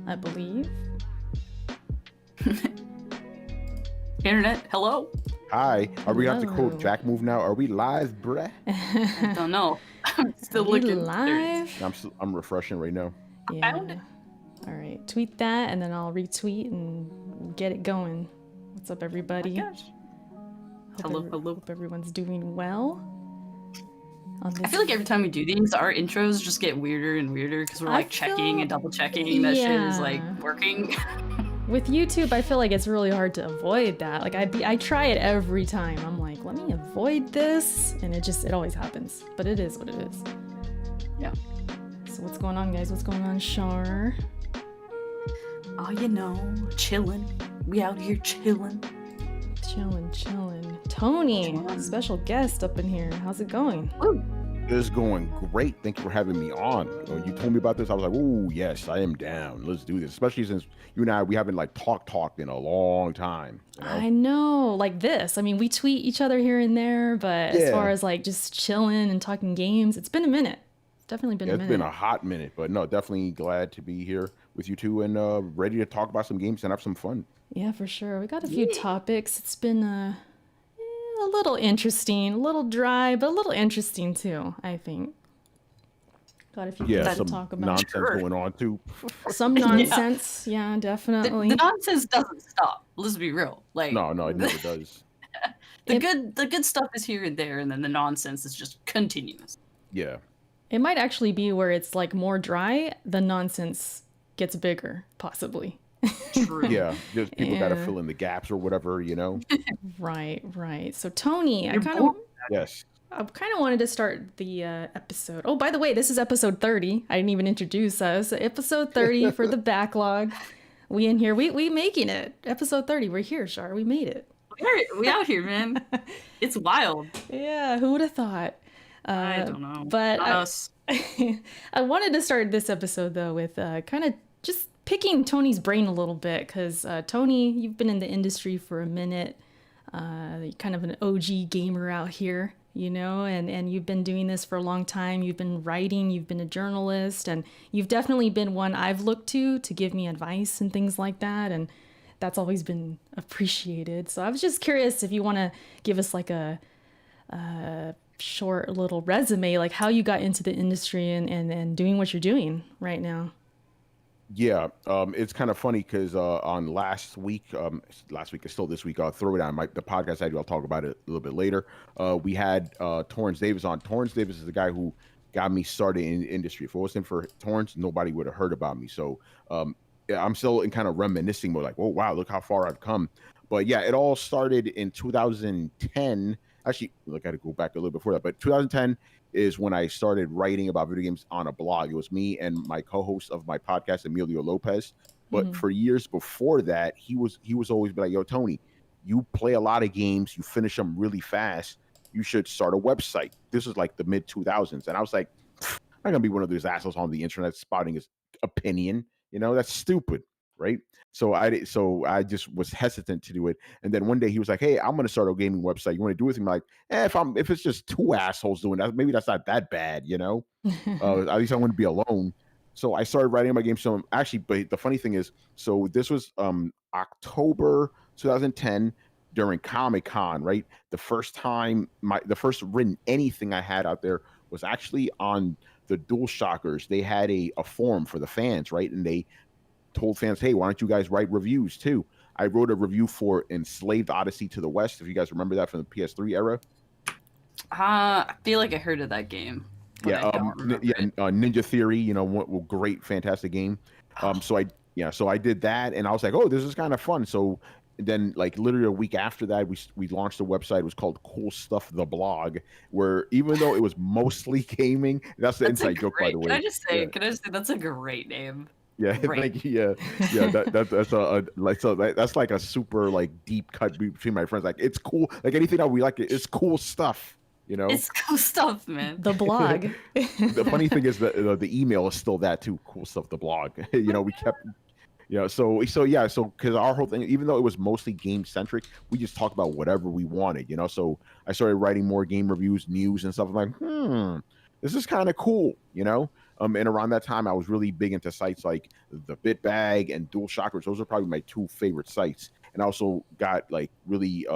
I believe. Internet, hello? Hi. Are we going to have to Hello. quote Jack Move now? Are we live, bruh? I don't know. I'm still Are we looking. live? I'm refreshing right now. Yeah. Found it. All right. Tweet that, and then I'll retweet and get it going. What's up, everybody? Oh my gosh. Hello, hello. Hope everyone's doing well. On I this... feel like every time we do these, our intros just get weirder and weirder because we're like checking and double checking that shit is like working. With YouTube, I feel like it's really hard to avoid that. Like I try it every time. I'm like, let me avoid this, and it always happens. But it is what it is. Yeah. So what's going on, guys? What's going on, Shar? Oh, you know, chilling. We out here chilling. Chilling. Tony, special guest up in here. How's it going? Woo. It's going great. Thank you for having me on. When you told me about this, I was like, "Oh yes, I am down. Let's do this." Especially since you and I, we haven't like talked in a long time. You know? I know, like this. I mean, we tweet each other here and there, but as far as like just chilling and talking games, it's been a minute. It's definitely been a minute. It's been a hot minute, but no, definitely glad to be here with you two and ready to talk about some games and have some fun. Yeah, for sure. We got a few topics. It's been a little interesting, a little dry, but a little interesting too, I think. Got a few things to talk about. Nonsense going on too. Some nonsense, yeah, definitely. The nonsense doesn't stop. Let's be real. Like no, it never does. The good stuff is here and there, and then the nonsense is just continuous. Yeah. It might actually be where it's like more dry, the nonsense gets bigger, possibly. True. Yeah, just people got to fill in the gaps or whatever, you know. Right. So Tony, I kind of wanted to start the episode. Oh, by the way, this is episode 30. I didn't even introduce us. Episode 30 for the backlog. We in here. We making it. Episode 30. We're here, Shar. We made it. We out here, man. It's wild. Yeah, who would have thought? I don't know. But us. I wanted to start this episode though with kind of just picking Tony's brain a little bit, because Tony, you've been in the industry for a minute. You're kind of an OG gamer out here, you know, and you've been doing this for a long time. You've been writing, you've been a journalist, and you've definitely been one I've looked to give me advice and things like that. And that's always been appreciated. So I was just curious if you want to give us like a short little resume, like how you got into the industry and doing what you're doing right now. Yeah, it's kind of funny because on last week is still this week. Throwdown, the podcast I do. I'll talk about it a little bit later. We had Torrance Davis on. Torrance Davis is the guy who got me started in the industry. If it wasn't for Torrance, nobody would have heard about me. So I'm still in kind of reminiscing mode, like, oh wow, look how far I've come. But yeah, it all started in 2010. Actually, I got to go back a little before that, but 2010 is when I started writing about video games on a blog. It was me and my co-host of my podcast, Emilio Lopez. But for years before that, he was always be like, yo, Tony, you play a lot of games, you finish them really fast, you should start a website. This was like the mid 2000s. And I was like, I'm not gonna be one of those assholes on the internet spouting his opinion. You know, that's stupid, right? So I just was hesitant to do it. And then one day he was like, hey, I'm going to start a gaming website. You want to do it with me? I'm like, if it's just two assholes doing that, maybe that's not that bad, you know? At least I wouldn't be alone. So I started writing my games. So actually, but the funny thing is, so this was October 2010 during Comic-Con, right? The first written anything I had out there was actually on the DualShockers. They had a forum for the fans, right? And they told fans, hey, why don't you guys write reviews too? I wrote a review for Enslaved Odyssey to the West, if you guys remember that from the PS3 era. I feel like I heard of that game. Yeah, Ninja Theory, you know, great, fantastic game. So I did that, and I was like, oh, this is kind of fun. So then, like, literally a week after that, we launched a website. It was called Cool Stuff the Blog, where even though it was mostly gaming, that's the inside joke, by the way. Can I just say that's a great name. Yeah, thank you. Yeah. That's like a super like deep cut between my friends. Like, it's cool. Like anything that we like, it's cool stuff. You know, it's cool stuff, man. The blog. The funny thing is that the email is still that too. Cool Stuff the Blog. You know, we kept. So because our whole thing, even though it was mostly game centric, we just talked about whatever we wanted. You know, so I started writing more game reviews, news, and stuff. I'm like, this is kind of cool. You know. And around that time, I was really big into sites like the Bitbag and Dual Shockers. Those are probably my two favorite sites. And I also got like really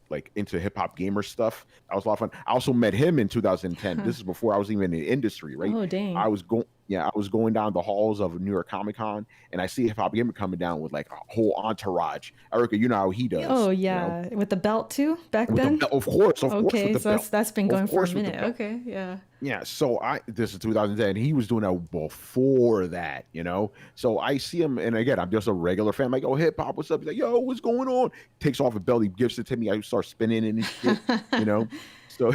like into hip hop gamer stuff. That was a lot of fun. I also met him in 2010. This is before I was even in the industry, right? Oh, dang. I was going down the halls of New York Comic Con, and I see hip hop gamer coming down with like a whole entourage. Erica, you know how he does. Oh, You know, yeah. With the belt too back with the then? belt, of course, with Okay, the so belt, that's been of going for a course, with the minute. belt. Okay, yeah. Yeah, so this is 2010. He was doing that before that, you know. So I see him, and again, I'm just a regular fan. I'm like, oh, hip hop, what's up? He's like, yo, what's going on? Takes off a belt, he gives it to me. I start spinning it and shit, you know. So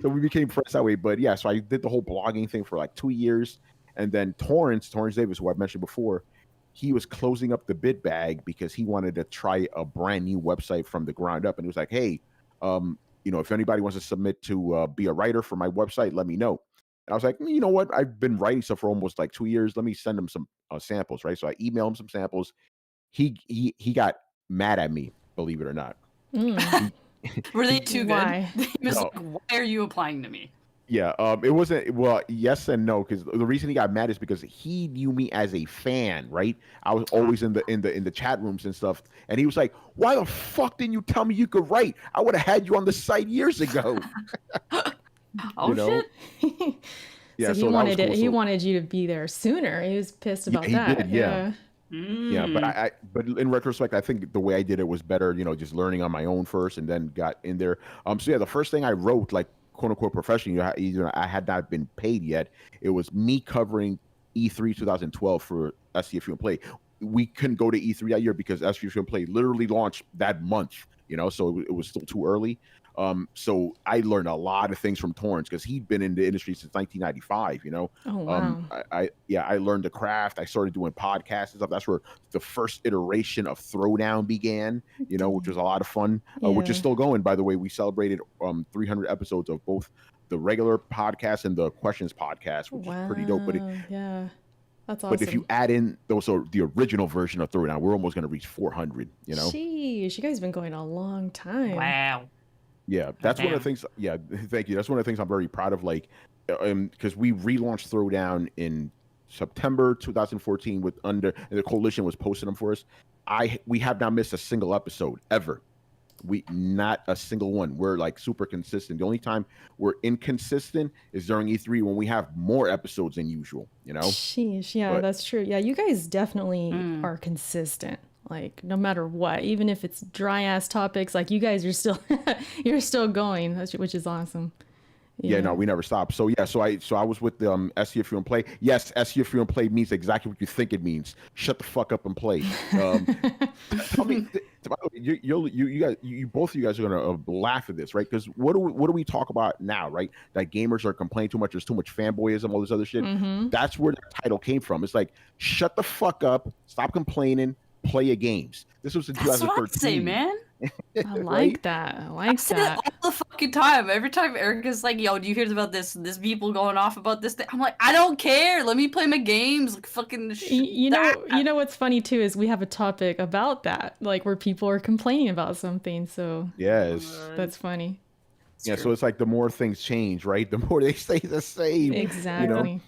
so we became friends that way. But yeah, so I did the whole blogging thing for like 2 years, and then Torrance Davis, who I mentioned before, he was closing up the bid bag because he wanted to try a brand new website from the ground up, and he was like, hey, if anybody wants to submit to be a writer for my website, let me know. And I was like, you know what? I've been writing stuff for almost like 2 years. Let me send him some samples, right? So I emailed him some samples. He got mad at me, believe it or not. Mm. Were they too Why? good? He was No. like, why are you applying to me? Yeah, it wasn't well, yes and no, because the reason he got mad is because he knew me as a fan, right? I was always in the chat rooms and stuff, and he was like, "Why the fuck didn't you tell me you could write? I would have had you on the site years ago." Oh, shit. Yeah, So he so that was wanted cool. he wanted you to be there sooner. He was pissed about he that. did, yeah. Yeah, but Mm. but in retrospect, I think the way I did it was better. Just learning on my own first, and then got in there. So yeah, the first thing I wrote, like quote unquote professionally, I had not been paid yet. It was me covering E3 2012 for SCFU and Play. We couldn't go to E3 that year because SCFU and Play literally launched that month. So it was still too early. So I learned a lot of things from Torrance because he'd been in the industry since 1995. Oh, wow. I learned the craft. I started doing podcasts and stuff. That's where the first iteration of Throwdown began. Which was a lot of fun. Which is Yeah. still going, by the way. We celebrated 300 episodes of both the regular podcast and the questions podcast, which is pretty dope. But Wow. Yeah. That's but if you awesome. add in the original version of Throwdown, we're almost going to reach 400. Sheesh, you guys been going a long time. Wow. Yeah, that's one of Damn. the things. Yeah, thank you. That's one of the things I'm very proud of. Like, because we relaunched Throwdown in September 2014 and the coalition was posting them for us. We have not missed a single episode ever. Not a single one. We're like super consistent. The only time we're inconsistent is during E3 when we have more episodes than usual. Sheesh, yeah, But that's true. Yeah, you guys definitely Mm. are consistent. Like no matter what, even if it's dry ass topics, like you guys are still you're still going, which is awesome. yeah, no, we never stop. So yeah, so I was with the SCFU and Play. Yes, SCFU and Play means exactly what you think it means. Shut the fuck up and play. Tell me, you both of you guys are gonna laugh at this, right? Because what do we talk about now, right? That gamers are complaining too much. There's too much fanboyism, all this other shit. Mm-hmm. That's where the title came from. It's like, shut the fuck up, stop complaining, play your games. This was in That's what I 2013. say, man. I like Right? that. I I like say that. that all the fucking time. Every time Erica's like, yo, do you hear about this people going off about this thing? I'm like, I don't care. Let me play my games. Like fucking You know what's funny too is we have a topic about that, like where people are complaining about something. So Yes. that's funny. Yeah, so it's like the more things change, right? The more they stay the same. Exactly.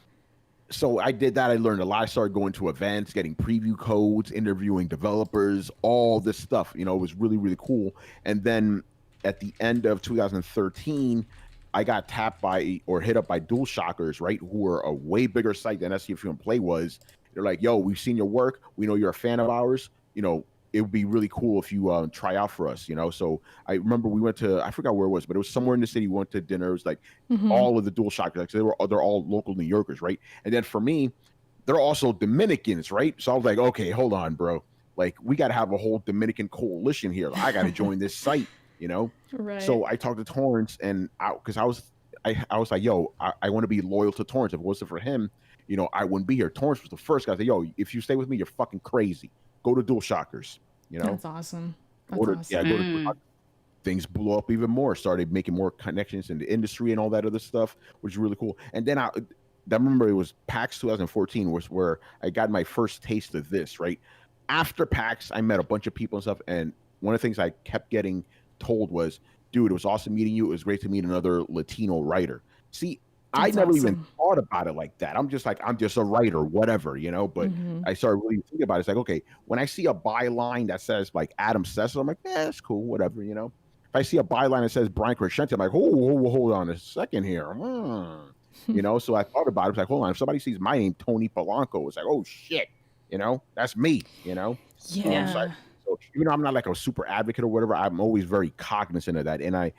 So I did that. I learned a lot. I started going to events, getting preview codes, interviewing developers, all this stuff. It was really, really cool. And then at the end of 2013, I got tapped by or hit up by Dual Shockers, right? Who are a way bigger site than SCFU and Play was. They're like, yo, we've seen your work. We know you're a fan of ours. It would be really cool if you try out for us, So I remember we went to, I forgot where it was, but it was somewhere in the city. We went to dinner. It was like all of the Dual Shockers. Like, they're all local New Yorkers, right? And then for me, they're also Dominicans, right? So I was like, okay, hold on, bro. Like, we got to have a whole Dominican coalition here. I got to join this site, Right. So I talked to Torrance, and because I was like, yo, I want to be loyal to Torrance. If it wasn't for him, I wouldn't be here. Torrance was the first guy to say, yo, if you stay with me, you're fucking crazy. Go to Dual Shockers, That's awesome. That's go to, awesome. yeah, go to things blew up even more. Started making more connections in the industry and all that other stuff, which is really cool. And then I remember it was PAX 2014 was where I got my first taste of this. Right after PAX, I met a bunch of people and stuff, and one of the things I kept getting told was, "Dude, it was awesome meeting you. It was great to meet another Latino writer." See, I That's never even awesome. thought about it like that. I'm just like, I'm just a writer, whatever, you know. But Hmm. I started really thinking about it. It's like, okay, when I see a byline that says like Adam Sessler, I'm like, yeah, that's cool, whatever, you know. If I see a byline that says Brian Crescenti, I'm like, hold on a second here. You know, so I thought about it. It's like, hold on, if somebody sees my name, Tony Polanco, it's like, oh shit, you know, that's me, you know. Yeah. So, Yeah. so even though I'm not like a super advocate or whatever, I'm always very cognizant of that. And I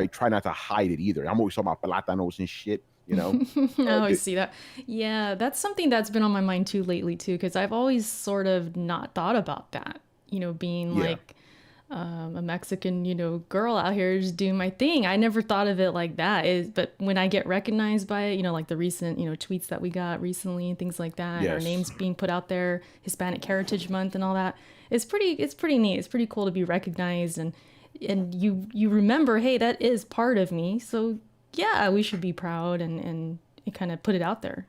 try not to hide it either. I'm always talking about platanos and shit, you know. I Uh, always see that. Yeah, that's something that's been on my mind too lately too, because I've always sort of not thought about that. Being yeah. like a Mexican, girl out here just doing my thing. I never thought of it like that. But when I get recognized by it, like the recent, tweets that we got recently and things like that, and our Yes. names being put out there, Hispanic Heritage Month and all that, it's pretty neat. It's pretty cool to be recognized and you remember, hey, that is part of me. So yeah, we should be proud and kind of put it out there,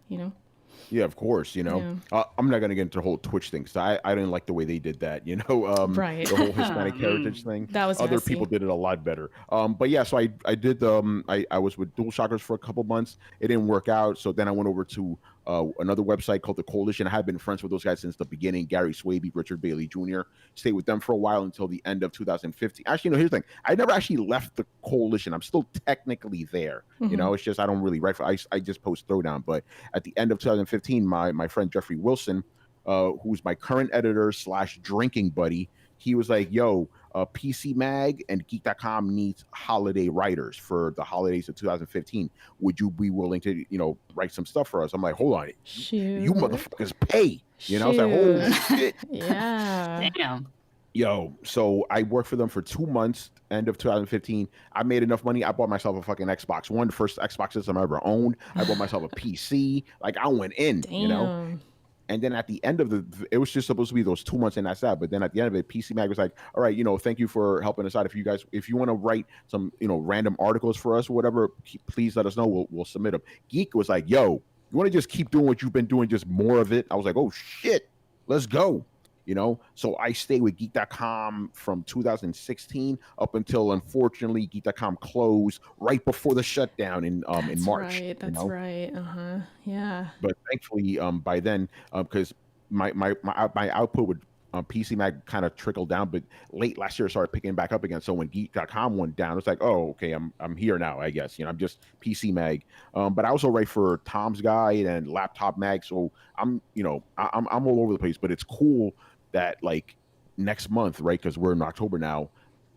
Yeah, of course, Yeah. I'm not gonna get into the whole Twitch thing, so I didn't like the way they did that, Right. the whole Hispanic heritage thing. That was Other people messy. did it a lot better. But yeah, so I did I was with Dual Shockers for a couple months. It didn't work out, so then I went over to another website called the Coalition. I had been friends with those guys since the beginning. Gary Swaby, Richard Bailey Jr. Stayed with them for a while until the end of 2015. Actually, no, here's the thing: I never actually left the Coalition. I'm still technically there. Hmm. It's just I don't really write for. I just post Throwdown, but at the end of 2015, my friend Jeffrey Wilson, who's my current editor slash drinking buddy, he was like, "Yo, PC Mag and Geek.com needs holiday writers for the holidays of 2015. Would you be willing to, write some stuff for us?" I'm like, "Hold on, you Shoot. motherfuckers pay." I was like, "Oh Shoot. shit." Yeah. Damn. Yo, so I worked for them for 2 months, end of 2015. I made enough money. I bought myself a fucking Xbox One, the first Xbox system I ever owned. I bought myself a PC. Like I went in. Damn. And then at the end of it was just supposed to be those 2 months and that's that. But then at the end of it, PC Mag was like, all right, thank you for helping us out. If you want to write some, random articles for us or whatever, please let us know. We'll submit them. Geek was like, yo, you want to just keep doing what you've been doing, just more of it? I was like, oh shit, let's go. So I stayed with Geek.com from 2016 up until unfortunately Geek.com closed right before the shutdown in That's March. right. That's right. Uh-huh. Yeah. But thankfully, by then, because my output would PC Mag kind of trickled down, but late last year it started picking back up again. So when Geek.com went down, it's like, oh, okay, I'm here now, I guess. I'm just PC Mag. But I also write for Tom's Guide and Laptop Mag, so I'm all over the place. But it's cool that like next month, right? Because we're in October now.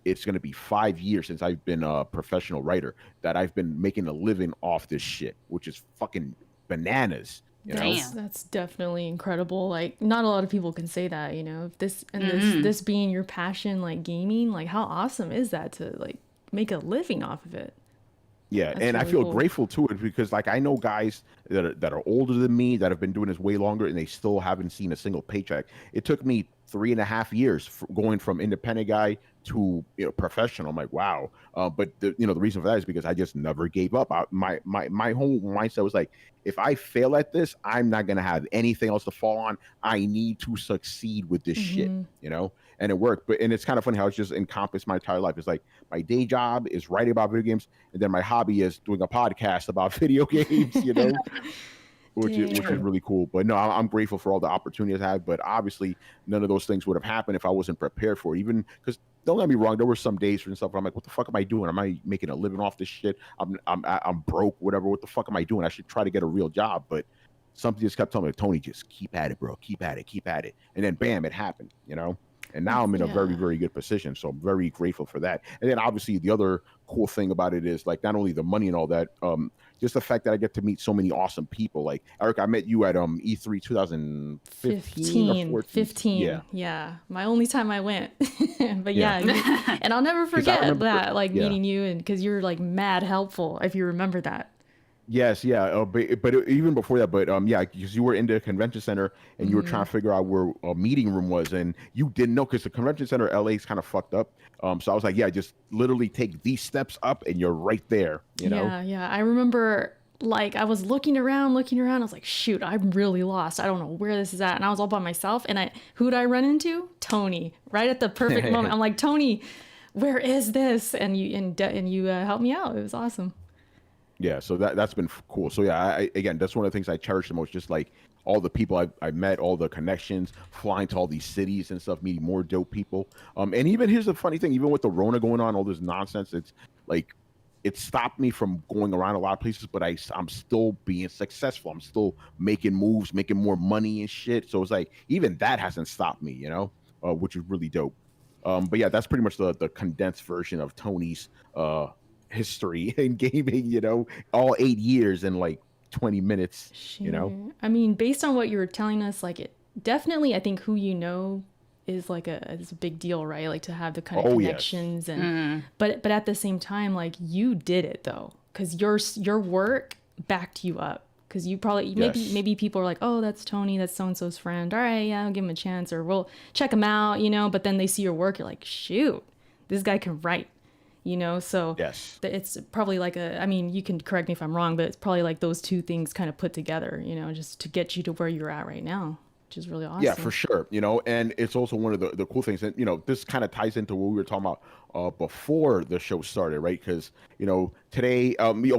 It's going to be 5 years since I've been a professional writer that I've been making a living off this shit, which is fucking bananas. Damn. That's definitely incredible. Like not a lot of people can say that, If this and Mm-hmm. this being your passion, like gaming, like how awesome is that to like make a living off of it? Yeah, That's and I really feel cool. grateful to it because like I know guys that are older than me that have been doing this way longer and they still haven't seen a single paycheck. It took me 3.5 years going from independent guy to professional. I'm like, wow. But the reason for that is because I just never gave up. My whole mindset was like, if I fail at this, I'm not gonna have anything else to fall on. I need to succeed with this shit, Hmm. and it worked. And it's kind of funny how it's just encompassed my entire life. It's like my day job is writing about video games, and then my hobby is doing a podcast about video games. Which is Damn. really cool. But no, I'm grateful for all the opportunities I had. But obviously, none of those things would have happened if I wasn't prepared for it. Even because don't get me wrong, there were some days and stuff where I'm like, what the fuck am I doing? Am I making a living off this shit? I'm broke, whatever. What the fuck am I doing? I should try to get a real job. But something just kept telling me, Tony, just keep at it, bro. Keep at it, keep at it. And then bam, it happened. And now I'm in a very, Yeah. very good position. So I'm very grateful for that. And then obviously the other cool thing about it is like not only the money and all that, just the fact that I get to meet so many awesome people. Like Eric, I met you at E3 2015 or 15, 14. 15. Yeah. Yeah. My only time I went. But Yeah. yeah, and I'll never Because I forget remember, that, like yeah. meeting you and because you're like mad helpful if you remember that. Yes, yeah, but even before that, but yeah, because you were in the convention center and you were trying Hmm. to figure out where a meeting room was, and you didn't know because the convention center LA is kind of fucked up. So I was like, yeah, just literally take these steps up, and you're right there. Yeah, yeah. I remember like I was looking around, looking around. I was like, shoot, I'm really lost. I don't know where this is at. And I was all by myself. And who'd I run into? Tony, right at the perfect moment. I'm like, Tony, where is this? And you helped me out. It was awesome. Yeah, so that's been cool. So yeah, again, that's one of the things I cherish the most. Just like all the people I've met, all the connections, flying to all these cities and stuff, meeting more dope people. And even here's the funny thing: even with the Rona going on, all this nonsense, it's like it stopped me from going around a lot of places. But I'm still being successful. I'm still making moves, making more money and shit. So it's like even that hasn't stopped me, which is really dope. But yeah, that's pretty much the condensed version of Tony's history in gaming, all 8 years in like 20 minutes, Sure. I mean, based on what you were telling us, like it definitely, I think who you know is like is a big deal, right? Like to have the kind of Oh, yes. connections and but at the same time, like you did it though, because your work backed you up. Because you probably Yes. maybe people are like, oh, that's Tony, that's so and so's friend. All right, yeah, I'll give him a chance, or we'll check him out, But then they see your work, you're like, shoot, this guy can write. So Yes. it's probably like I mean, you can correct me if I'm wrong, but it's probably like those two things kind of put together, just to get you to where you're at right now, which is really awesome. Yeah, for sure. And it's also one of the cool things that, this kind of ties into what we were talking about before the show started, right? Because, today,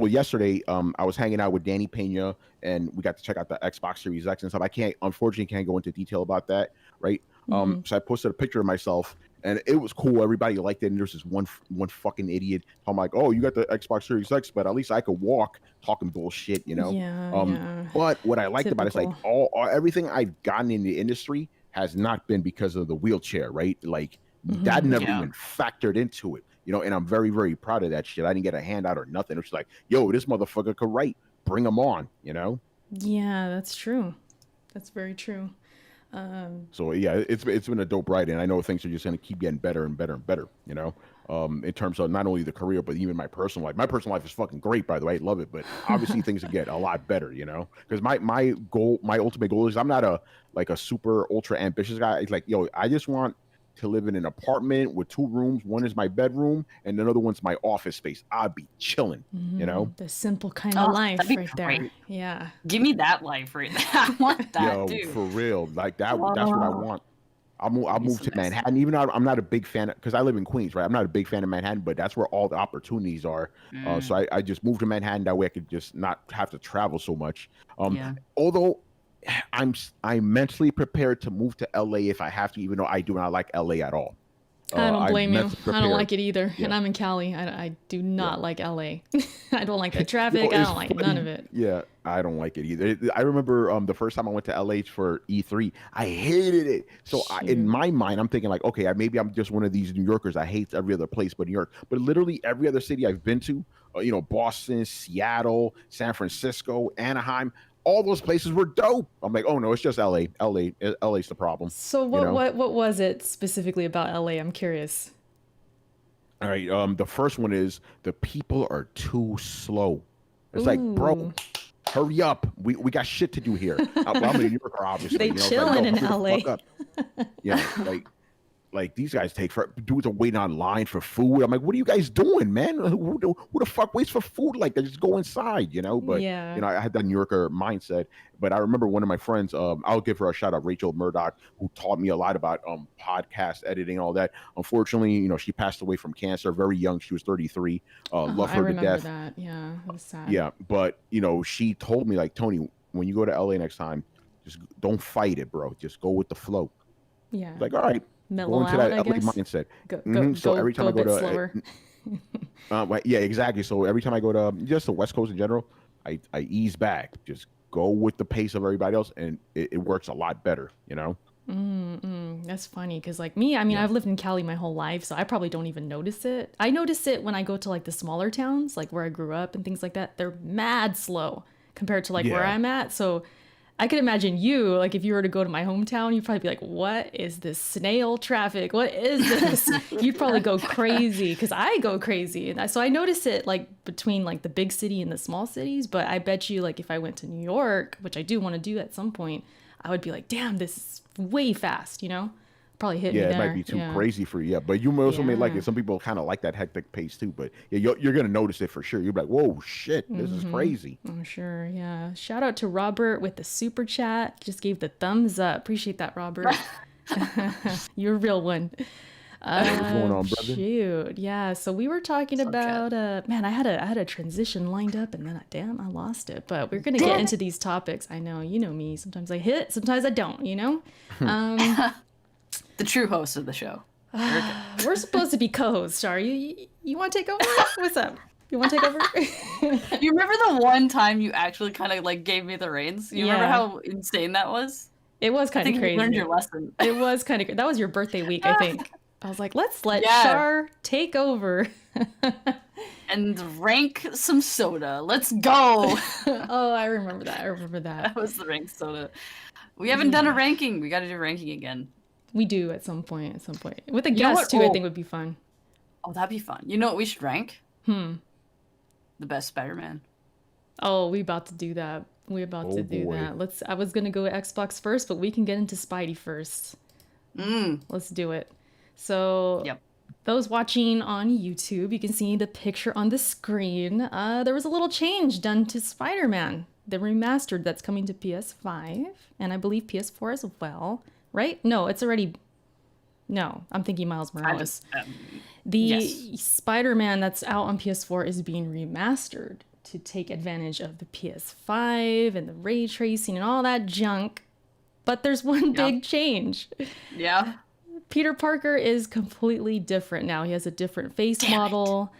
yesterday, I was hanging out with Danny Pena and we got to check out the Xbox Series X and stuff. Unfortunately, can't go into detail about that, right? So I posted a picture of myself and it was cool. Everybody liked it. And there's this one fucking idiot. I'm like, oh, you got the Xbox Series X, but at least I could walk talking bullshit, Yeah, yeah. But what I liked about it is like Typical. everything I've gotten in the industry has not been because of the wheelchair, right? Like that never Yeah. even factored into it, and I'm very, very proud of that shit. I didn't get a handout or nothing. It's like, yo, this motherfucker could write. Bring him on, Yeah, that's true. That's very true. So yeah, it's been a dope ride, and I know things are just going to keep getting better and better and better. In terms of not only the career but even my personal life. My personal life is fucking great, by the way. I love it, but obviously things will get a lot better. Because my ultimate goal is I'm not a super ultra ambitious guy. It's like, yo, I just want to live in an apartment with 2 rooms. One is my bedroom, and another one's my office space. I'd be chilling. The simple kind of life that'd be right there. great. Yeah. Give me that life right now. I want that, Yo, dude. for real, like that. That's what I want. I'll move so to nice. Manhattan. Even though I'm not a big fan, because I live in Queens, right? I'm not a big fan of Manhattan, but that's where all the opportunities are. So I just moved to Manhattan. That way I could just not have to travel so much. Yeah. Although I'm mentally prepared to move to LA if I have to, even though I do not like LA at all. I don't blame you. mentally I don't prepared. like it either. Yeah. And I'm in Cali. I do not like LA. I don't like the Yo, traffic. I it's don't like funny. none of it. Yeah, I don't like it either. I remember the first time I went to LA for E3, I hated it. So in Shoot. my mind, I'm thinking like, okay, maybe I'm just one of these New Yorkers. I hate every other place but New York. But literally every other city I've been to, Boston, Seattle, San Francisco, Anaheim, all those places were dope. I'm like, oh no, it's just LA. LA's the problem. So what was it specifically about LA? I'm curious. All right. The first one is the people are too slow. It's like, bro, hurry up. We got shit to do here. Well, I'm a New Yorker, obviously. They it's chilling in hurry the LA. fuck up. Yeah, like these guys take for dudes are waiting online for food. I'm like, what are you guys doing, man? Who the fuck waits for food like that? Just go inside, But Yeah. I had that New Yorker mindset. But I remember one of my friends, I'll give her a shout out, Rachel Murdoch, who taught me a lot about podcast editing and all that. Unfortunately, she passed away from cancer very young. She was 33. Love I her to remember death. that. Yeah, it was sad. Yeah, but she told me like, Tony, when you go to LA next time, just don't fight it, bro. Just go with the flow. Yeah. Like, all right. Mellow Go into out, that I LA guess. mindset. Go So every time a I go bit to, slower. yeah, exactly. So every time I go to just the West Coast in general, I ease back. Just go with the pace of everybody else, and it works a lot better. That's funny because like me, I mean, I've lived in Cali my whole life, so I probably don't even notice it. I notice it when I go to like the smaller towns, like where I grew up and things like that. They're mad slow compared to like where Yeah. I'm at. So I could imagine you, like if you were to go to my hometown, you'd probably be like, what is this snail traffic? What is this? You'd probably go crazy because I go crazy. And so I notice it like between like the big city and the small cities. But I bet you like if I went to New York, which I do want to do at some point, I would be like, damn, this is way fast, Probably hit me Yeah, there. it might be too Yeah. crazy for you. Yeah, but you also may like Yeah. it. Some people kind of like that hectic pace too. But yeah, you're gonna notice it for sure. You'll be like, whoa, shit, this is crazy. I'm sure, yeah. Shout out to Robert with the super chat. Just gave the thumbs up. Appreciate that, Robert. You're a real one. What's going on, brother? Shoot. Yeah. So we were talking What's up, Chad? about man, I had a transition lined up and then I lost it. But we're gonna get Damn into these topics. I know, you know me. Sometimes I hit, sometimes I don't, you know? Um The true host of the show. Erica. we're supposed to be co-hosts, are you? You wanna take over? What's up? You wanna take over? You remember the one time you actually kind of like gave me the reins? You remember Yeah. how insane that was? It was I kind of think you learned crazy. your lesson. It was kind of that was your birthday week, I think. I was like, let's let Yeah. Shar take over. And rank some soda. Let's go. Oh, I remember that. I remember that. That was the rank soda. We haven't done a ranking. We got to do ranking again. We do at some point. At some point, with a You know guest what? too, I Oh. think would be fun. Oh, that'd be fun. You know what we should rank? The best Spider-Man. Oh, we about to do that. We about to do boy. that. I was gonna go Xbox first, but we can get into Spidey first. Let's do it. So, Yep. those watching on YouTube, you can see the picture on the screen. There was a little change done to Spider-Man, the remastered that's coming to PS5 and I believe PS4 as well. Right? No, it's already. No, I'm thinking Miles Morales. The yes. Spider-Man that's out on PS4 is being remastered to take advantage of the PS5 and the ray tracing and all that junk. But there's one big change. Yeah. Peter Parker is completely different now. He has a different face model.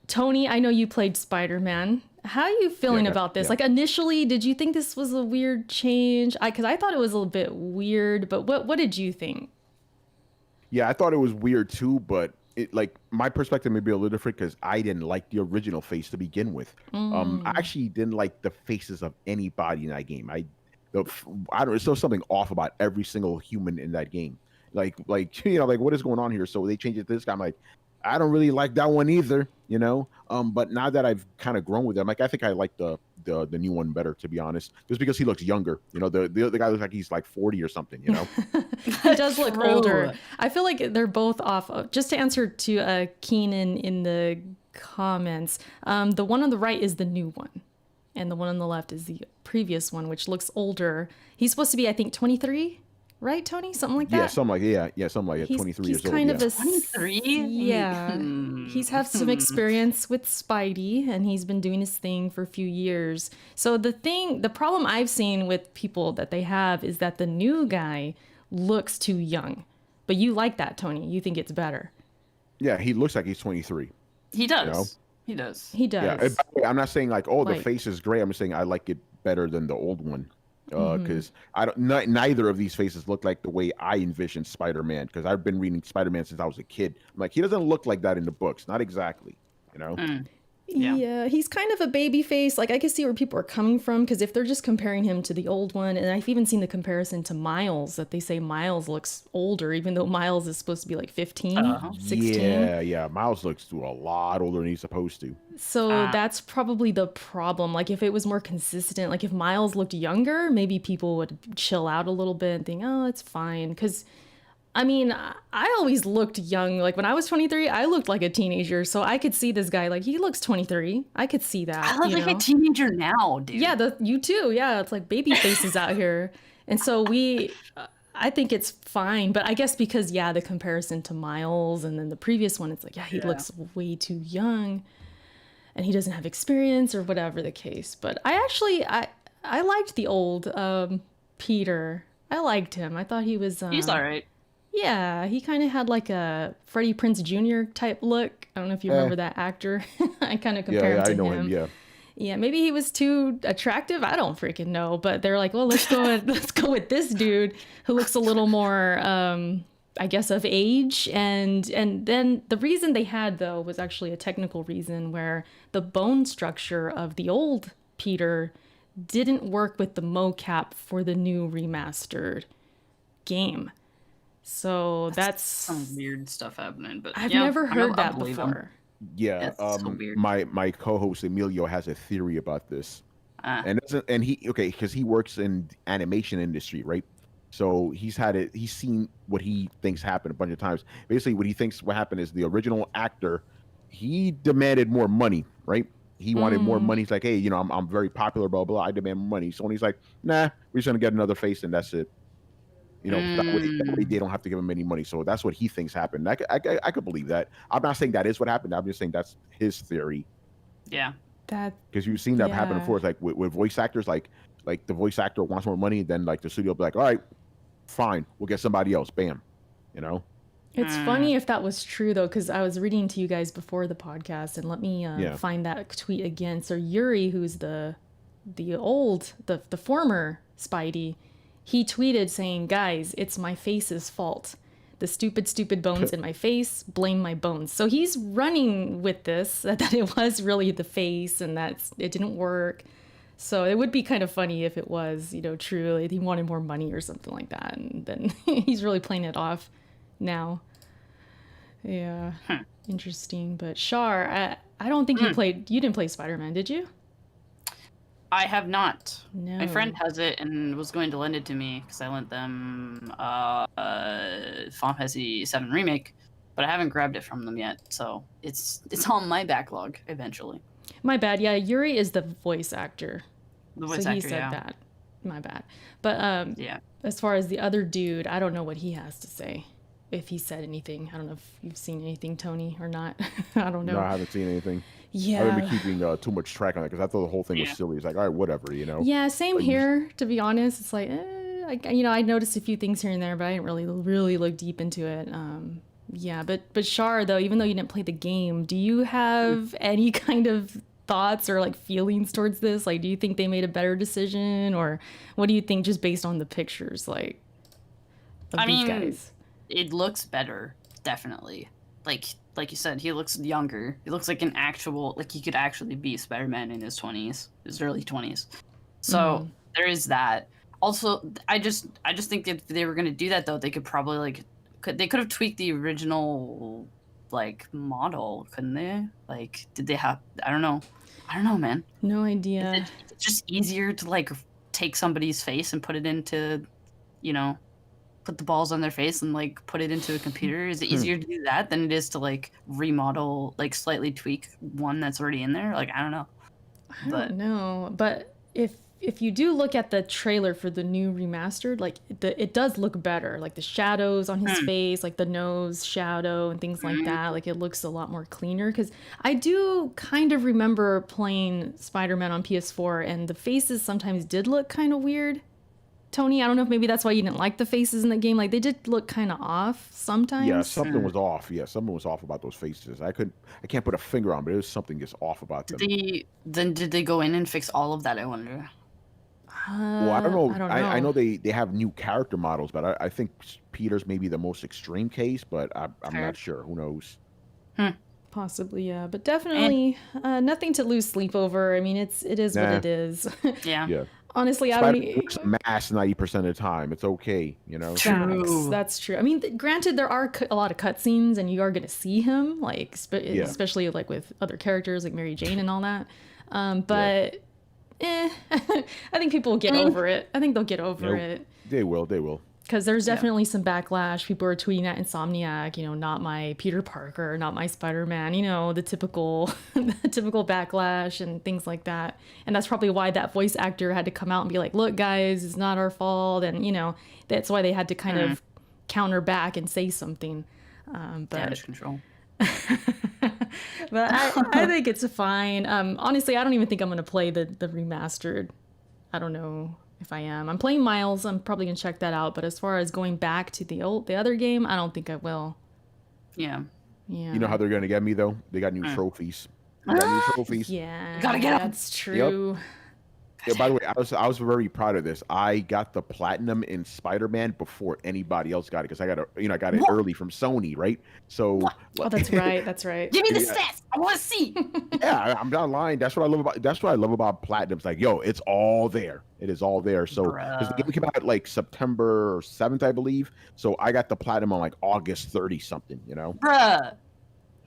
Tony, I know you played Spider-Man. How are you feeling about this? yeah. Like initially, did you think this was a weird change? Because I thought it was a little bit weird, but what did you think? Yeah, I thought it was weird too, but it like my perspective may be a little different because I didn't like the original face to begin with. I actually didn't like the faces of anybody in that game. I don't. There's still something off about every single human in that game. Like like what is going on here? So they changed it to this guy. I'm like, I don't really like that one either. But now that I've kind of grown with them, like I think I like the new one better, to be honest, just because he looks younger. The other guy looks like he's like 40 or something. He does look True. older. I feel like they're both off. Just to answer to Keenan in the comments, the one on the right is the new one, and the one on the left is the previous one, which looks older. He's supposed to be, I think, 23, right, Tony? Something like that. Yeah, something like something like that. 23 he's years old. kind of a 23? Yeah, he's had some experience with Spidey, and he's been doing his thing for a few years. So the problem I've seen with people that they have is that the new guy looks too young. But you like that, Tony. You think it's better. Yeah, he looks like he's 23. He does. You know? He does. He does. Yeah, and by the way, I'm not saying like, oh, the Like- face is great. I'm just saying I like it better than the old one. Because I don't. Neither of these faces look like the way I envisioned Spider-Man. Because I've been reading Spider-Man since I was a kid. I'm like, he doesn't look like that in the books. Not exactly. Yeah. Yeah, he's kind of a baby face. Like, I can see where people are coming from, because if they're just comparing him to the old one, and I've even seen the comparison to Miles, that they say Miles looks older, even though Miles is supposed to be like 15, 16. Yeah. Miles looks a lot older than he's supposed to. So that's probably the problem. Like, if it was more consistent, like if Miles looked younger, maybe people would chill out a little bit and think, oh, it's fine. Because, I mean, I always looked young. Like, when I was 23, I looked like a teenager. So I could see this guy, like, he looks 23. I could see that. I look like a teenager now, dude. Yeah, you too. Yeah, it's like baby faces out here. And so I think it's fine. But I guess because, the comparison to Miles and then the previous one, it's like, he looks way too young. And he doesn't have experience or whatever the case. But I liked the old Peter. I liked him. I thought he was... He's all right. Yeah, he kind of had like a Freddie Prinze Jr. type look. I don't know if you remember that actor. I kind of compare him to I know him. him. Yeah. Yeah, maybe he was too attractive. I don't freaking know. But they're like, well, let's go with this dude who looks a little more... I guess of age, and then the reason they had though was actually a technical reason where the bone structure of the old Peter didn't work with the mocap for the new remastered game. So that's some weird stuff happening, but I've never heard I that believe him. before. Yeah. That's so weird. My co-host Emilio has a theory about this, and because he works in animation industry, right? So he's seen what he thinks happened a bunch of times. Basically, what happened is the original actor, he demanded more money, right? He wanted more money. He's like, hey, I'm very popular, blah, blah, I demand more money. So when he's like, nah, we're just going to get another face and that's it. That way they don't have to give him any money. So that's what he thinks happened. I could believe that. I'm not saying that is what happened. I'm just saying that's his theory. Yeah. Because you've seen that happen before. It's like with voice actors, like the voice actor wants more money, then like the studio will be like, all right, fine, we'll get somebody else. Bam. It's funny if that was true though, because I was reading to you guys before the podcast, and let me find that tweet again. So Yuri, who's the former Spidey, he tweeted saying, "Guys, it's my face's fault. The stupid bones in my face, blame my bones." So he's running with this, that it was really the face and that it didn't work. So it would be kind of funny if it was, true. Like he wanted more money or something like that. And then he's really playing it off now. Yeah. Interesting. But Shar, I don't think you didn't play Spider-Man, did you? I have not. No. My friend has it and was going to lend it to me because I lent them Final Fantasy VII Remake, but I haven't grabbed it from them yet. So it's on my backlog eventually. My bad. Yeah, Yuri is the voice actor. The voice so actor, he said that. My bad. But as far as the other dude, I don't know what he has to say. If he said anything. I don't know if you've seen anything, Tony, or not. I don't know. No, I haven't seen anything. Yeah. I haven't been keeping too much track on it because I thought the whole thing was silly. It's like, all right, whatever, Yeah, same here, to be honest. It's like, I noticed a few things here and there, but I didn't really look deep into it. Yeah, but Shar, though, even though you didn't play the game, do you have any kind of thoughts or like feelings towards this? Like, do you think they made a better decision, or what do you think just based on the pictures, like, of these guys? It looks better, definitely. Like you said, he looks younger. He looks like he could actually be Spider-Man in his 20s, his early 20s. So there is that. Also, I just think if they were gonna do that though, they could probably they could have tweaked the original model, couldn't they? Like, did they have? I don't know, man. No idea. Is it just easier to take somebody's face and put it into, put the balls on their face and put it into a computer? Is it easier to do that than it is to remodel, slightly tweak one that's already in there? I don't know. I don't know. But if you do look at the trailer for the new remastered, it does look better. Like the shadows on his face, like the nose shadow and things like that. Like it looks a lot more cleaner. Because I do kind of remember playing Spider-Man on PS4, and the faces sometimes did look kind of weird. Tony, I don't know if maybe that's why you didn't like the faces in the game. Like they did look kind of off sometimes. Yeah, something was off. Yeah, something was off about those faces. I can't put a finger on, but it was something just off about them. Did they go in and fix all of that? I wonder. Well, I don't know. I don't know. I know they have new character models, but I think Peter's maybe the most extreme case, but I'm not sure. Who knows? Possibly, yeah, but definitely nothing to lose sleep over. I mean, it is what it is. Yeah. Honestly, I don't. Mass 90% of the time. It's okay, True. That's true. I mean, granted, there are a lot of cutscenes, and you are going to see him, especially with other characters like Mary Jane and all that. But I think people will get over it. I think they'll get over it. They will. Because there's definitely some backlash. People are tweeting at Insomniac, not my Peter Parker, not my Spider-Man, the typical backlash and things like that. And that's probably why that voice actor had to come out and be like, look, guys, it's not our fault. And, that's why they had to kind of counter back and say something. But damage control. But I think it's fine. Honestly, I don't even think I'm going to play the remastered. I don't know if I am. I'm playing Miles. I'm probably going to check that out. But as far as going back to the other game, I don't think I will. Yeah. Yeah. You know how they're going to get me, though? They got new trophies. They got new trophies. Yeah. Gotta get 'em. That's true. Yep. Yeah, by the way, I was very proud of this. I got the platinum in Spider-Man before anybody else got it because I got it early from Sony, right? So Oh, that's right. That's right. Give me the stats. I want to see. Yeah, I'm not lying. That's what I love about platinum. It's like, yo, it's all there. It is all there. So because the game came out September 7th, I believe. So I got the platinum on August 30 something. Bruh.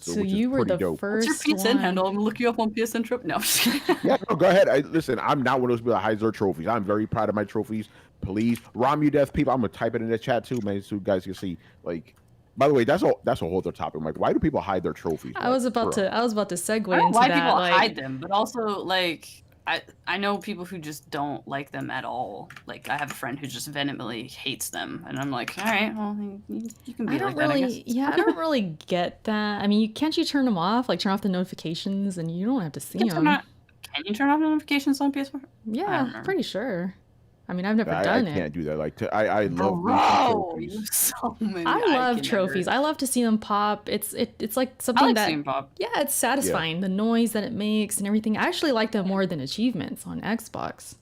So you were the first. What's your PSN handle? I'm gonna look you up on PSN Trip. No, I'm just kidding. Yeah, no, go ahead. Listen, I'm not one of those people that hides their trophies. I'm very proud of my trophies. Please, Romudeath people, I'm gonna type it in the chat too, man, so you guys can see. By the way, that's a whole other topic. Why do people hide their trophies? I was about to segue into that. Why people hide them, but also I I know people who just don't like them at all. Like I have a friend who just vehemently hates them, and I'm like, all right, well, you can be I don't like that, I guess. really, yeah, I don't really get that. I mean, can't you turn them off? Like turn off the notifications, and you don't have to see them. Can you turn off notifications on PS4? I don't Yeah, remember. pretty sure. I mean, I've never I done it. can't do that. Like I love Bro, trophies. you have so many. I love can trophies. never- I love to see them pop. It's like I something like that seeing pop. yeah, it's satisfying. The noise that it makes and everything. I actually like them more than achievements on Xbox.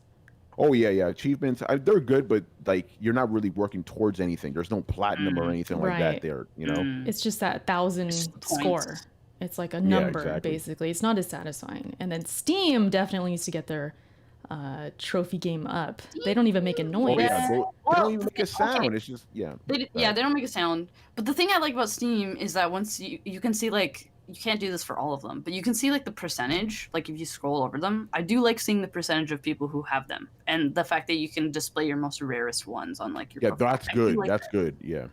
Oh yeah. Achievements, they're good, but like you're not really working towards anything. There's no platinum or anything like that Right. there, you know? It's just that 1,000 It's the score. points. It's like a number exactly. basically. It's not as satisfying. And then Steam definitely needs to get their trophy game up. They don't even make a noise. Oh yeah, they Well, don't even make a okay. sound. It's just Yeah, they don't make a sound. But the thing I like about Steam is that once you can see, like, you can't do this for all of them, but you can see like the percentage. Like if you scroll over them, I do like seeing the percentage of people who have them, and the fact that you can display your most rarest ones on like your. Yeah, profile. that's I do good. like That's that. good. Yeah.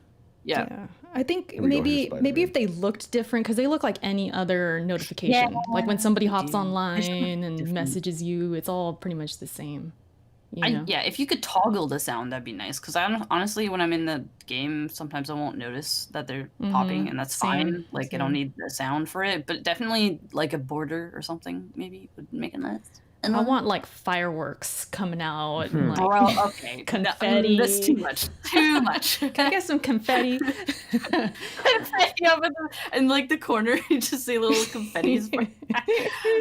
Yeah. I think Here we go, here's maybe Spider-Man. if they looked different, because they look like any other notification. Like when somebody they hops do. online and different- messages you, it's all pretty much the same. You know? Yeah, if you could toggle the sound, that'd be nice. Because honestly, when I'm in the game, sometimes I won't notice that they're popping, and that's fine. Same, Like I don't need the sound for it, but definitely like a border or something maybe would make it nice. And I want like fireworks coming out and like Bro, okay, confetti. That's too much. Too much. Can I get some confetti? Yeah, but in like the corner, you just see little confetti.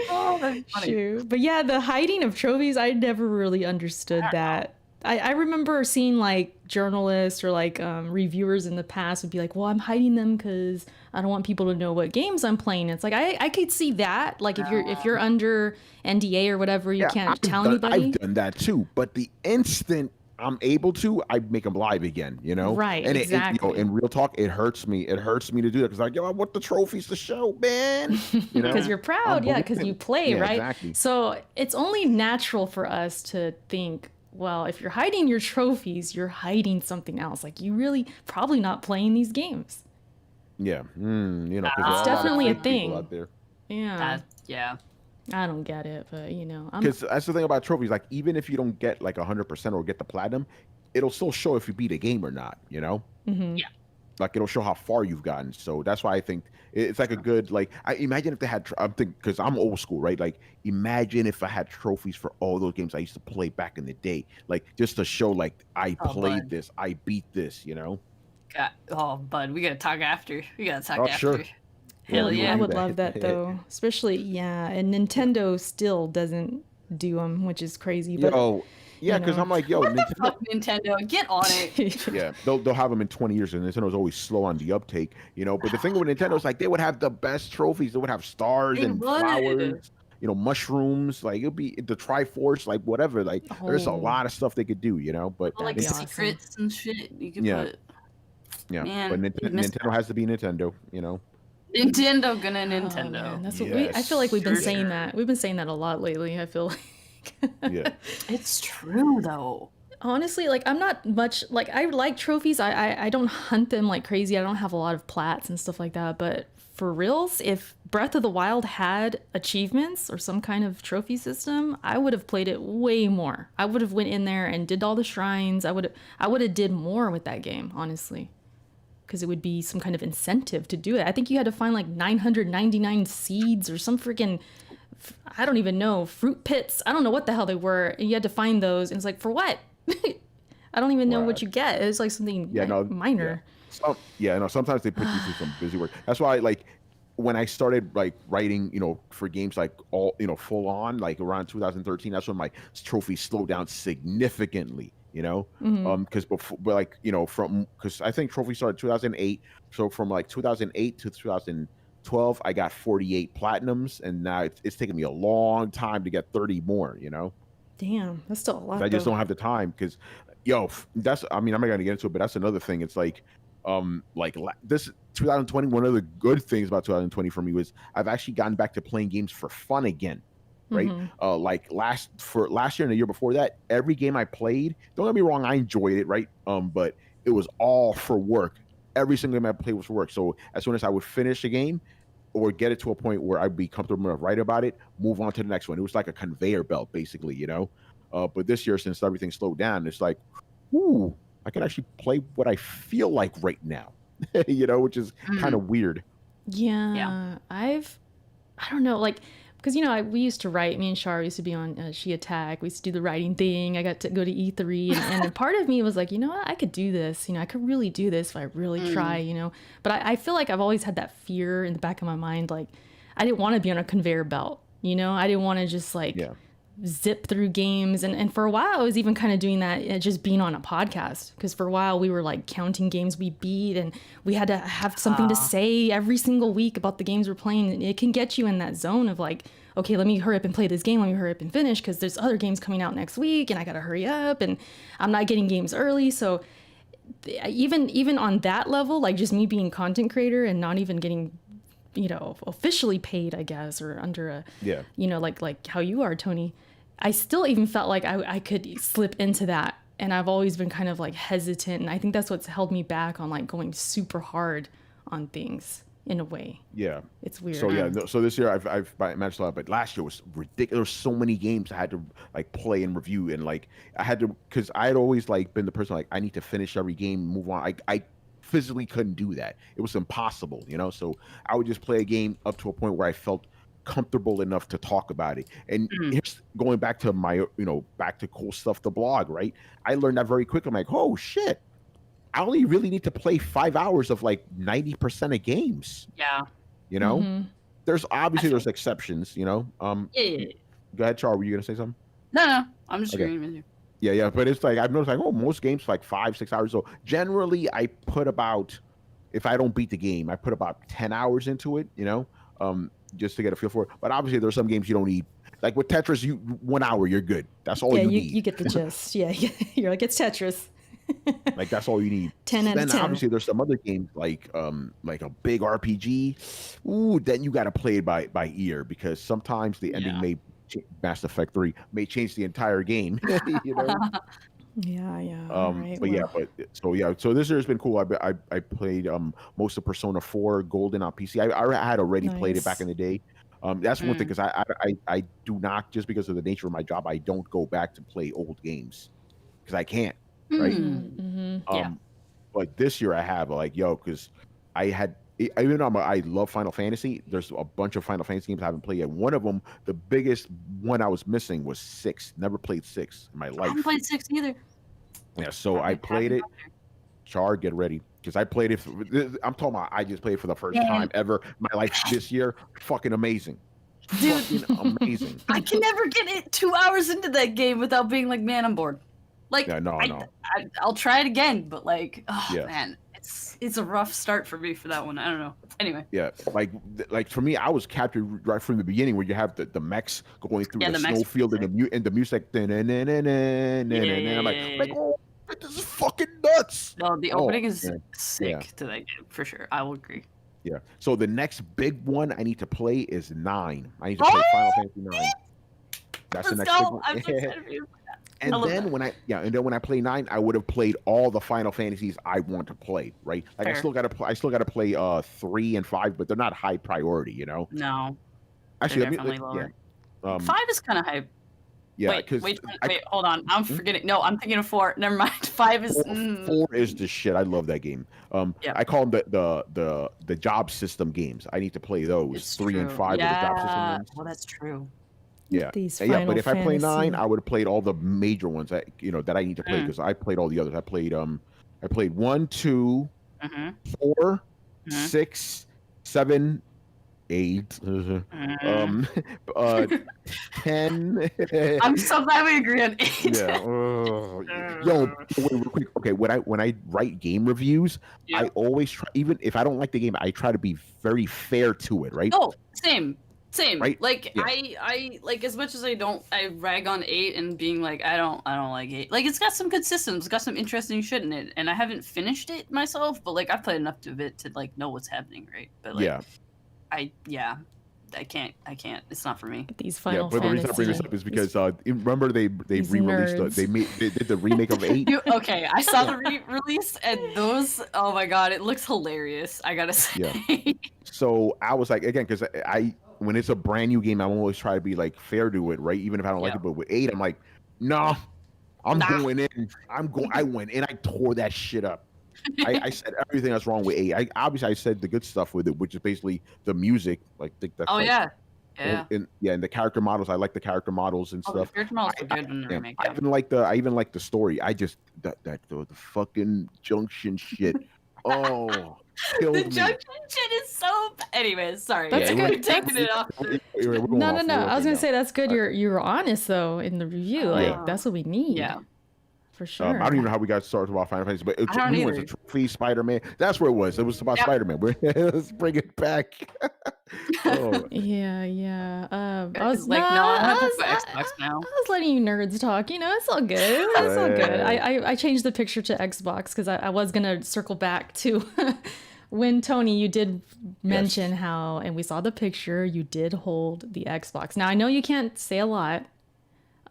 Oh, that's funny. Shoot. But yeah, the hiding of trophies, I never really understood that. I remember seeing like journalists or like reviewers in the past would be like, well, I'm hiding them because I don't want people to know what games I'm playing. It's like I could see that. Like if you're under NDA or whatever, you can't tell anybody. I've done that too. But the instant I'm able to, I make them live again, you know? Right, and exactly. in real talk, it hurts me. It hurts me to do that because like, yo, I want the trophies to show, man. You know? Because you're proud, yeah, because you play, Yeah, right? exactly. So it's only natural for us to think, well, if you're hiding your trophies, you're hiding something else. Like you really probably not playing these games. Yeah. You know, 'cause It's there's a lot of definitely a fake people thing. out there. Yeah, Yeah. I don't get it, but you know, Because that's the thing about trophies. Like, even if you don't get like 100% or get the platinum, it'll still show if you beat a game or not, you know? Yeah. Like, it'll show how far you've gotten. So that's why I think it's like a good, like, I imagine if they had, I'm thinking, because I'm old school, right? Like, imagine if I had trophies for all those games I used to play back in the day. Like, just to show, like, I played bud. this, I beat this, you know? Oh, bud, we gotta talk after. We gotta talk Oh, after. sure. Hell Yeah, yeah. I would that. love that though, especially and Nintendo still doesn't do them, which is crazy. But Yo, yeah, because know. I'm like, yo, Nintendo, Fuck Nintendo, get on it. yeah, they'll have them in 20 years, and Nintendo's always slow on the uptake, you know. But the thing with Nintendo is like they would have the best trophies. They would have stars They and would. flowers, you know, mushrooms. Like it'll be the Triforce, like whatever. Like there's a Oh. lot of stuff they could do, you know. But Like That'd be awesome. secrets and shit. You could Yeah. put yeah, Man, but you missed Nintendo has to be Nintendo, you know. Nintendo gonna Oh, Nintendo. man, that's what I feel like we've been Yes. saying that. We've been saying that a lot lately. I feel like. Yeah, It's true though. Honestly, like I'm not much like I like trophies. I don't hunt them like crazy. I don't have a lot of plats and stuff like that. But for reals, if Breath of the Wild had achievements or some kind of trophy system, I would have played it way more. I would have went in there and did all the shrines. I would have did more with that game, honestly. Because it would be some kind of incentive to do it. I think you had to find like 999 seeds or some freaking, I don't even know, fruit pits. I don't know what the hell they were. And you had to find those. And it's like, for what? I don't even know what Right. you get. It was like something minor. No, sometimes they put you through some busy work. That's why, like, when I started like writing, you know, for games like all, you know, full on, like around 2013, that's when my trophies slowed down significantly. You know, because before, but like, you know, because I think trophy started 2008, so from like 2008 to 2012, I got 48 platinums, and now it's taken me a long time to get 30 more. You know, Damn, that's still a lot. I just though. don't have the time because, I mean, I'm not gonna get into it, but that's another thing. It's like, this 2020, one of the good things about 2020 for me was I've actually gotten back to playing games for fun again. Right, like last year and the year before that, every game I played, don't get me wrong, I enjoyed it, right? But it was all for work. Every single game I played was for work. So as soon as I would finish a game, or get it to a point where I'd be comfortable enough to write about it, move on to the next one. It was like a conveyor belt, basically, you know. But this year, since everything slowed down, it's like, ooh, I can actually play what I feel like right now, you know, which is kind of weird. Yeah. I don't know, like, because, you know, we used to write, me and Shar used to be on She Attack. We used to do the writing thing. I got to go to E3. And a part of me was like, you know what? I could do this. You know, I could really do this if I really try, you know. But I feel like I've always had that fear in the back of my mind. Like, I didn't want to be on a conveyor belt, you know. I didn't want to just, like, zip through games. And for a while, I was even kind of doing that, just being on a podcast. Because for a while, we were, like, counting games we beat. And we had to have something to say every single week about the games we're playing. And it can get you in that zone of, like, okay, let me hurry up and play this game. Let me hurry up and finish because there's other games coming out next week and I got to hurry up and I'm not getting games early. So even on that level, like just me being content creator and not even getting, you know, officially paid, I guess, or under a, you know, like how you are, Tony, I still even felt like I could slip into that. And I've always been kind of like hesitant. And I think that's what's held me back on like going super hard on things. In a way, it's weird. So so this year I've managed a lot, but last year was ridiculous. So many games I had to like play and review, and like I had to, because I had always like been the person like I need to finish every game, move on. I physically couldn't do that. It was impossible, you know. So I would just play a game up to a point where I felt comfortable enough to talk about it. And here's going back to my, you know, back to cool stuff, the blog, right? I learned that very quickly. I'm like, oh shit. I only really need to play 5 hours of like 90% of games. Yeah. You know, there's there's exceptions, you know. Go ahead, Char. Were you gonna say something? No. I'm just agreeing with you. Yeah. But it's like I've noticed like, oh, most games like 5-6 hours. So generally I put about, if I don't beat the game, I put about 10 hours into it, you know, just to get a feel for it. But obviously there's some games you don't need. Like with Tetris, 1 hour, you're good. That's all you need. You get the gist. You're like, it's Tetris. Like that's all you need. 10 out of 10. Then obviously there's some other games like a big RPG. Ooh, then you got to play it by ear because sometimes the ending may Mass Effect 3 may change the entire game. You know. So this year has been cool. I played most of Persona 4 Golden on PC. I had already played it back in the day. That's one thing because I do not, just because of the nature of my job, I don't go back to play old games because I can't. Right. But this year I have like, because I had, even though I love Final Fantasy, there's a bunch of Final Fantasy games I haven't played yet. One of them, the biggest one I was missing was 6. Never played 6 in my life. I haven't played 6 either. Yeah, so I played it. Char, get ready. Because I played it. I'm talking about I just played it for the first time ever in my life this year. Fucking amazing. Dude, fucking amazing. I can never get it 2 hours into that game without being like, man, I'm bored. Like, I'll try it again, but like, man, it's a rough start for me for that one. I don't know. Anyway. Yeah, like for me, I was captured right from the beginning where you have the mechs going through the snowfield and the music. I'm like, oh, this is fucking nuts. No, the opening is sick to that game for sure. I will agree. Yeah. So the next big one I need to play is 9. I need to play Final Fantasy 9. That's the next big one. I'm so excited for you. And then when I play 9, I would have played all the Final Fantasies I want to play, right? Like I still gotta play 3 and 5, but they're not high priority, you know. No, actually, definitely lower. 5 is kind of high. Yeah, wait, hold on. I'm forgetting. No, I'm thinking of 4. Never mind. 5 is 4 is the shit. I love that game. I call them the job system games. I need to play those. It's 3 and 5 are the job system games. Well, that's true. Yeah, but if I play 9, I would have played all the major ones that I need to play because I played all the others. I played 1, 2, 4, 6, 7, 8, 10. I'm so glad we agree on 8. Yeah. Yo, wait, real quick. Okay, when I write game reviews, I always try, even if I don't like the game, I try to be very fair to it. Right? Oh, same. Right? Like I like, as much as I rag on 8 and being like I don't like 8. Like it's got some good systems, it's got some interesting shit in it, and I haven't finished it myself, but like I've played enough of it to like know what's happening, right? But like I can't. It's not for me. These Final Fantasy. But the reason I bring this up is because remember they re-released they did the remake of 8. Okay, I saw the release and those. Oh my god, it looks hilarious. I gotta say. Yeah. So I was like, again, because I when it's a brand new game, I'm always try to be like fair to it, right? Even if I don't like Yeah. it. But with 8, I'm like, no, I'm Nah. going in. I went in. I tore that shit up. I said everything that's wrong with 8. I said the good stuff with it, which is basically the music. Like, think that's Oh like, yeah. Yeah. and the character models. I like the character models and Oh, the stuff. character models were good in the remake. I Yeah. even like the story. I just the fucking junction shit. Oh, The killed me. junction shit is so. Anyways, sorry. That's Yeah, good. we're taking it off. We're going No, off no, the no. rails I was right gonna now. say that's good. You're honest though in the review. Like that's what we need. Yeah. For sure. I don't even know how we got started about Final Fantasy, but I don't we went either. to Trophy, Spider-Man. That's where it was. It was about Yep. Spider-Man. Let's bring it back. Oh, Yeah. I was like, no, I'm gonna talk I about Xbox now. was letting you nerds talk. You know, it's all good. It's all good. I changed the picture to Xbox because I was gonna circle back to when Tony, you did mention how, and we saw the picture. You did hold the Xbox. Now I know you can't say a lot.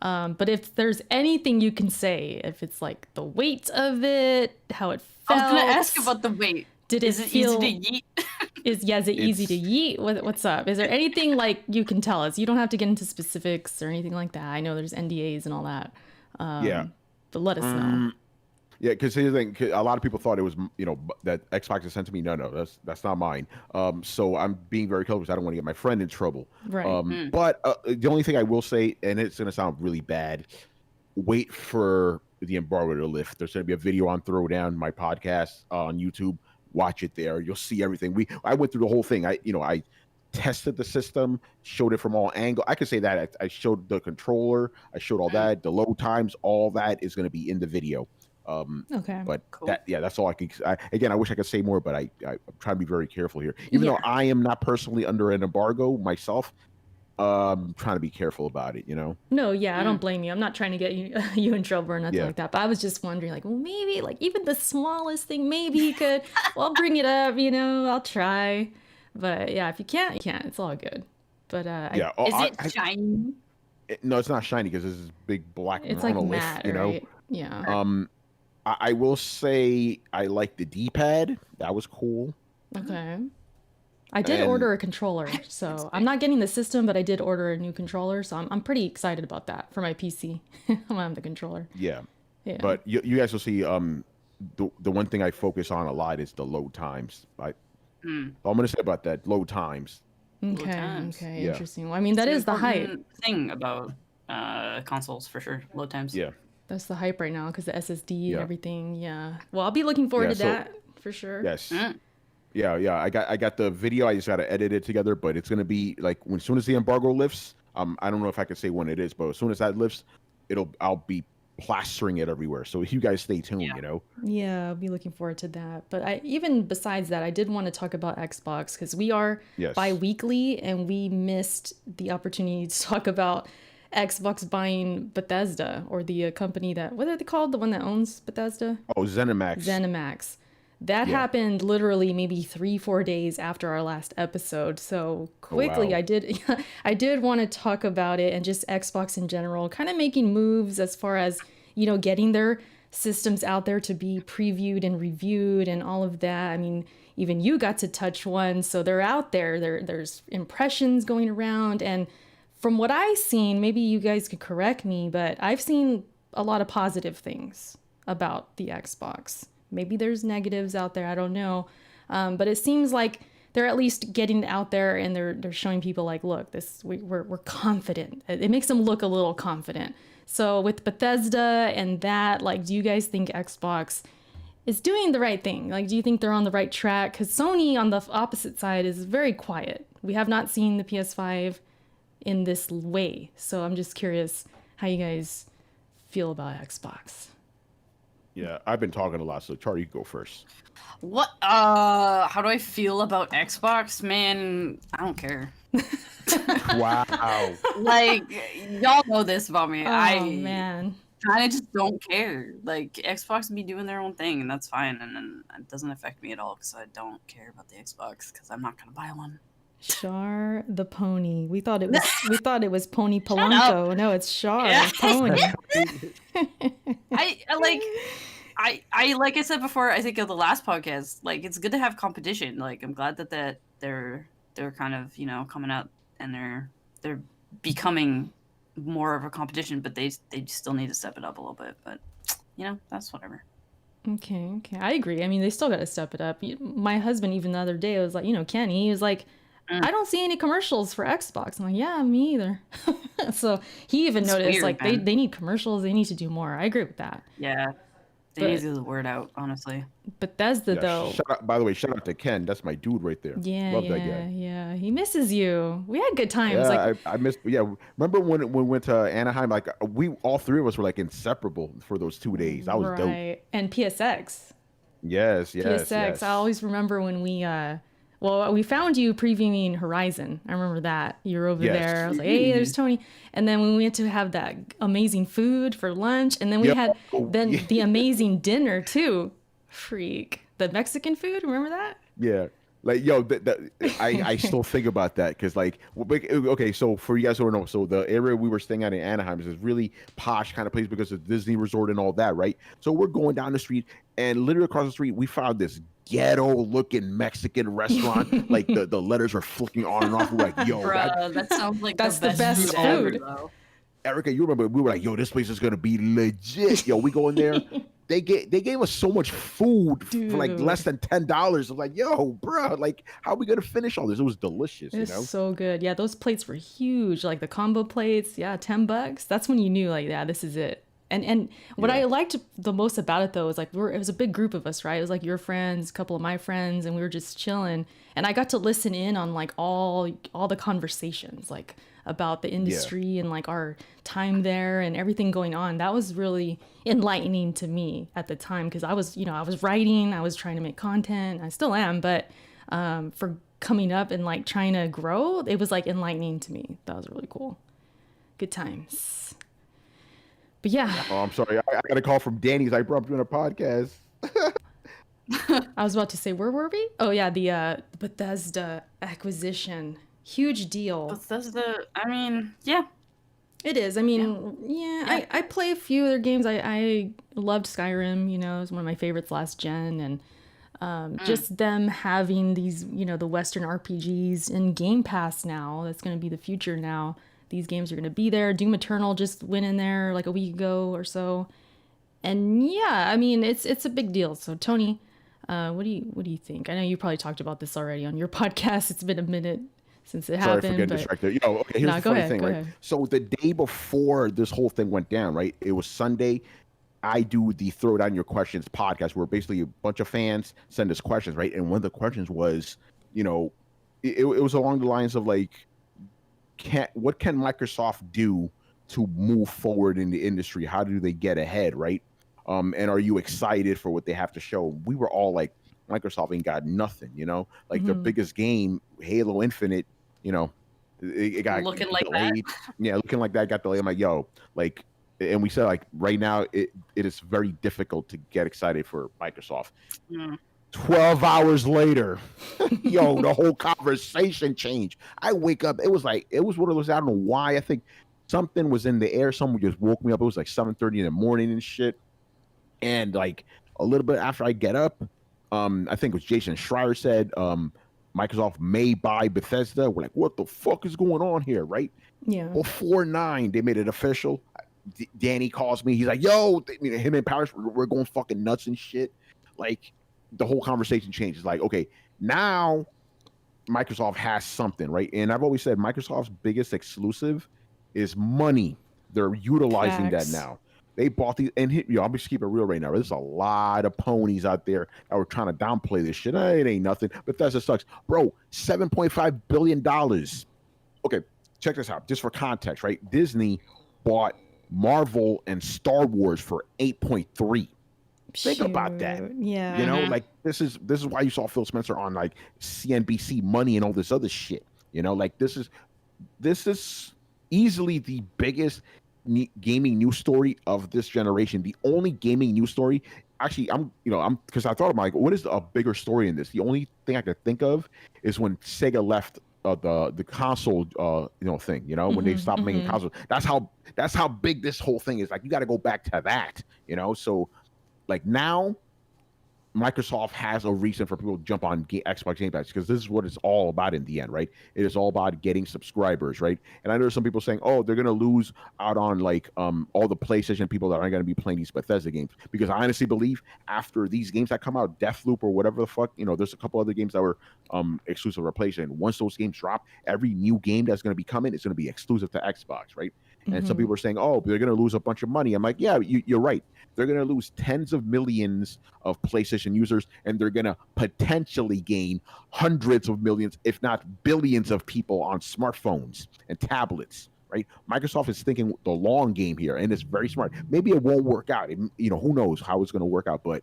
But if there's anything you can say, if it's like the weight of it, how it felt. I was gonna ask about the weight. Is it easy to yeet? Is it easy to yeet? What's up? Is there anything like you can tell us? You don't have to get into specifics or anything like that. I know there's NDAs and all that. yeah. But let us know. Yeah, because here's the thing. 'Cause a lot of people thought it was, that Xbox is sent to me. No, that's not mine. So I'm being very careful because I don't want to get my friend in trouble. Right. But the only thing I will say, and it's going to sound really bad, wait for the embargo to lift. There's going to be a video on Throwdown, my podcast on YouTube. Watch it there. You'll see everything. I went through the whole thing. I tested the system, showed it from all angles. I could say that I showed the controller. I showed all that, the load times, all that is going to be in the video. Okay. But Cool. that's all I can. Again, I wish I could say more, but I'm trying to be very careful here. Even though I am not personally under an embargo myself, trying to be careful about it. No, yeah, I don't blame you. I'm not trying to get you in trouble or nothing like that. But I was just wondering, like, well, maybe like even the smallest thing, maybe you could. Well, I'll bring it up. I'll try. But yeah, if you can't, you can't. It's all good. But yeah. Is it shiny? No, it's not shiny because this is big black. It's like monolith, matte, right? Yeah. I will say I like the D-pad. That was cool. Okay. I did order a controller, so I'm not getting the system, but I did order a new controller, so I'm pretty excited about that for my PC. I'm gonna have the controller. Yeah. Yeah. But you guys will see. The one thing I focus on a lot is the load times. All I'm gonna say about that load times. Okay. times. Okay. Yeah. Interesting. Well, I mean, that is the hype. Thing about consoles for sure. Load times. Yeah. That's the hype right now because the SSD Yeah. and everything. Yeah. Well, I'll be looking forward to so- that for sure. Yes. Yeah. I got the video. I just got to edit it together, but it's gonna be like as soon as the embargo lifts. I don't know if I can say when it is, but as soon as that lifts, I'll be plastering it everywhere. So you guys stay tuned. Yeah, I'll be looking forward to that. But even besides that, I did want to talk about Xbox because we are bi-weekly and we missed the opportunity to talk about Xbox buying Bethesda, or the company that, what are they called? The one that owns Bethesda? Oh, ZeniMax. ZeniMax. That happened literally maybe 3-4 days after our last episode. So quickly, wow. I did want to talk about it and just Xbox in general, kind of making moves as far as, getting their systems out there to be previewed and reviewed and all of that. I mean, even you got to touch one, so they're out there. There's impressions going around, and from what I've seen, maybe you guys could correct me, but I've seen a lot of positive things about the Xbox. Maybe there's negatives out there, I don't know. But it seems like they're at least getting out there and they're showing people like, look, we're confident. It makes them look a little confident. So with Bethesda and that, like, do you guys think Xbox is doing the right thing? Like, do you think they're on the right track? Because Sony on the opposite side is very quiet. We have not seen the PS5 in this way. So I'm just curious how you guys feel about Xbox. Yeah, I've been talking a lot, so Charlie, you go first. What? How do I feel about Xbox? Man, I don't care. Wow. Like, y'all know this about me. Oh, man. kind of just don't care. Like, Xbox be doing their own thing, and that's fine. And it doesn't affect me at all because I don't care about the Xbox because I'm not gonna buy one. Char the pony. We thought it was Pony Polanco. No, it's Char Pony. I like I said before, I think of the last podcast, like, it's good to have competition. Like, I'm glad that they're kind of, you know, coming out and they're becoming more of a competition, but they still need to step it up a little bit. But you know, that's whatever. Okay, I agree. I mean, they still got to step it up. My husband, even the other day, was like, you know, Kenny, he was like, I don't see any commercials for Xbox. I'm like, yeah, me either. So he even noticed, weird, like, they need commercials. They need to do more. I agree with that. Yeah, they need to get the word out, honestly. Bethesda, though. By the way, shout out to Ken. That's my dude right there. Love that guy. Yeah. He misses you. We had good times. Yeah, like, I missed. Yeah, remember when we went to Anaheim? Like we, all three of us were like inseparable for those 2 days. That was dope. And PSX. Yes. PSX. I always remember when we found you previewing Horizon. I remember that. You were over there. I was like, hey, there's Tony. And then when we went to have that amazing food for lunch, and then we had the amazing dinner too. Freak. The Mexican food, remember that? Yeah. Like, yo, I still think about that because, like, okay, so for you guys who don't know, so the area we were staying at in Anaheim is this really posh kind of place because of Disney Resort and all that, right? So we're going down the street, and literally across the street, we found this ghetto-looking Mexican restaurant. Like, the letters are flicking on and off. We're like, yo, that sounds like that's the best food. Ever, Erica, you remember we were like, yo, this place is gonna be legit. Yo, we go in there. They gave us so much food for like less than $10. I'm like, yo, bro, like, how are we gonna finish all this? It was delicious. It's so good. Yeah, those plates were huge. Like the combo plates. Yeah, $10. That's when you knew, like, yeah, this is it. And what I liked the most about it though is like it was a big group of us, right? It was like your friends, a couple of my friends, and we were just chilling. And I got to listen in on like all the conversations, like about the industry and like our time there and everything going on. That was really enlightening to me at the time because I was writing, I was trying to make content, I still am, but for coming up and like trying to grow, it was like enlightening to me. That was really cool. Good times. But yeah. Oh, I'm sorry. I got a call from Danny's. I brought up you on a podcast. I was about to say, where were we? Oh yeah, the Bethesda acquisition. Huge deal. Bethesda, I mean, yeah. It is. I mean, I play a few of their games. I loved Skyrim, you know, it was one of my favorites last gen. And just them having these, you know, the Western RPGs in Game Pass now, that's going to be the future now. These games are going to be there. Doom Eternal just went in there like a week ago or so. And yeah, I mean, it's a big deal. So Tony, what do you think? I know you probably talked about this already on your podcast. It's been a minute since it happened. Sorry for getting distracted. Okay, here's the funny thing, right? Ahead. So the day before this whole thing went down, right? It was Sunday. I do the Throw Down Your Questions podcast where basically a bunch of fans send us questions, right? And one of the questions was, you know, it was along the lines of like, what can Microsoft do to move forward in the industry? How do they get ahead, right? And are you excited for what they have to show? We were all like, Microsoft ain't got nothing, you know? Like their biggest game, Halo Infinite, you know, it got looking like delayed. that. Yeah, looking like that got delayed. I'm like, yo, like, and we said like right now it is very difficult to get excited for Microsoft. 12 hours later, yo, the whole conversation changed. I wake up, it was one of those, I don't know why, I think something was in the air. Someone just woke me up. It was like 7:30 in the morning and shit. And like a little bit after I get up, I think it was Jason Schreier said, Microsoft may buy Bethesda. We're like, what the fuck is going on here, right? Yeah. Before 9, they made it official. Danny calls me. He's like, yo, him and Paris, we're going fucking nuts and shit. Like, the whole conversation changes. Like, okay, now Microsoft has something, right? And I've always said Microsoft's biggest exclusive is money. They're utilizing that now. They bought these, and I'm just keep it real right now. There's a lot of ponies out there that were trying to downplay this shit. It ain't nothing. Bethesda sucks. Bro, $7.5 billion. Okay, check this out. Just for context, right? Disney bought Marvel and Star Wars for 8.3. Think about that. Yeah. You know, like this is why you saw Phil Spencer on like CNBC Money and all this other shit. You know, like this is easily the biggest gaming news story of this generation. The only gaming news story, actually, I'm because I thought I'm like, what is a bigger story in this? The only thing I could think of is when Sega left the console thing. You know, when they stopped making consoles. That's how big this whole thing is. Like, you got to go back to that. You know, so like now, Microsoft has a reason for people to jump on Xbox Game Pass, because this is what it's all about in the end, right? It is all about getting subscribers, right? And I know some people saying, "Oh, they're going to lose out on like all the PlayStation people that aren't going to be playing these Bethesda games," because I honestly believe after these games that come out, Deathloop or whatever the fuck, there's a couple other games that were exclusive or PlayStation. Once those games drop, every new game that's going to be coming is going to be exclusive to Xbox, right? And some people are saying, "Oh, they're going to lose a bunch of money." I'm like, "Yeah, you're right. They're going to lose tens of millions of PlayStation users, and they're going to potentially gain hundreds of millions, if not billions, of people on smartphones and tablets." Right? Microsoft is thinking the long game here, and it's very smart. Maybe it won't work out. Who knows how it's going to work out, but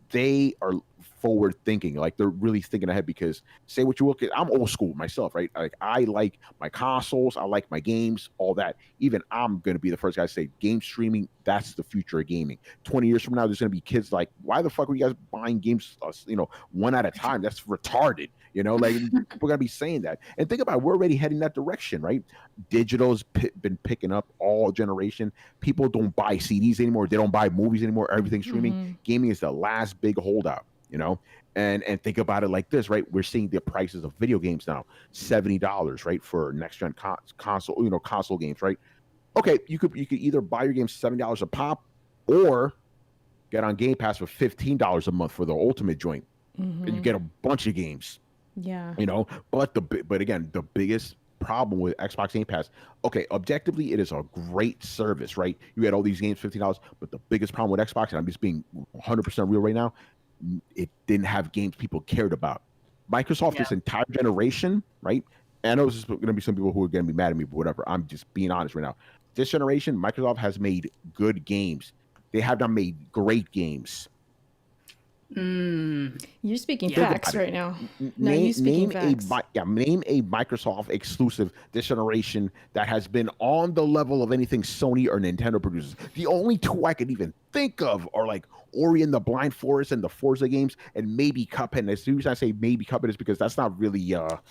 they are forward thinking, like they're really thinking ahead, because say what you will, I'm old school myself, right? Like I like my consoles, I like my games, all that. Even I'm going to be the first guy to say game streaming, that's the future of gaming. 20 years from now, there's going to be kids like, why the fuck are you guys buying games one at a time? That's retarded. Like people are going to be saying that. And think about it, we're already heading that direction, right? Digital's been picking up all generation. People don't buy CDs anymore, they don't buy movies anymore, everything's streaming. Gaming is the last big holdout. And think about it like this, right? We're seeing the prices of video games now, $70, right, for next gen console, console games, right? Okay, you could either buy your games $70 a pop, or get on Game Pass for $15 a month for the ultimate joint, and you get a bunch of games. Yeah. But again, the biggest problem with Xbox Game Pass, okay, objectively, it is a great service, right? You get all these games, $15, but the biggest problem with Xbox, and I'm just being 100% real right now, it didn't have games people cared about. Microsoft, this entire generation, right? And I know there's going to be some people who are going to be mad at me, but whatever. I'm just being honest right now. This generation, Microsoft has made good games. They have not made great games. You're speaking facts right now. No, you're speaking facts. Name a Microsoft exclusive this generation that has been on the level of anything Sony or Nintendo produces. The only two I could even think of are like Ori and the Blind Forest and the Forza games, and maybe Cuphead. And the reason I say maybe Cuphead is because that's not really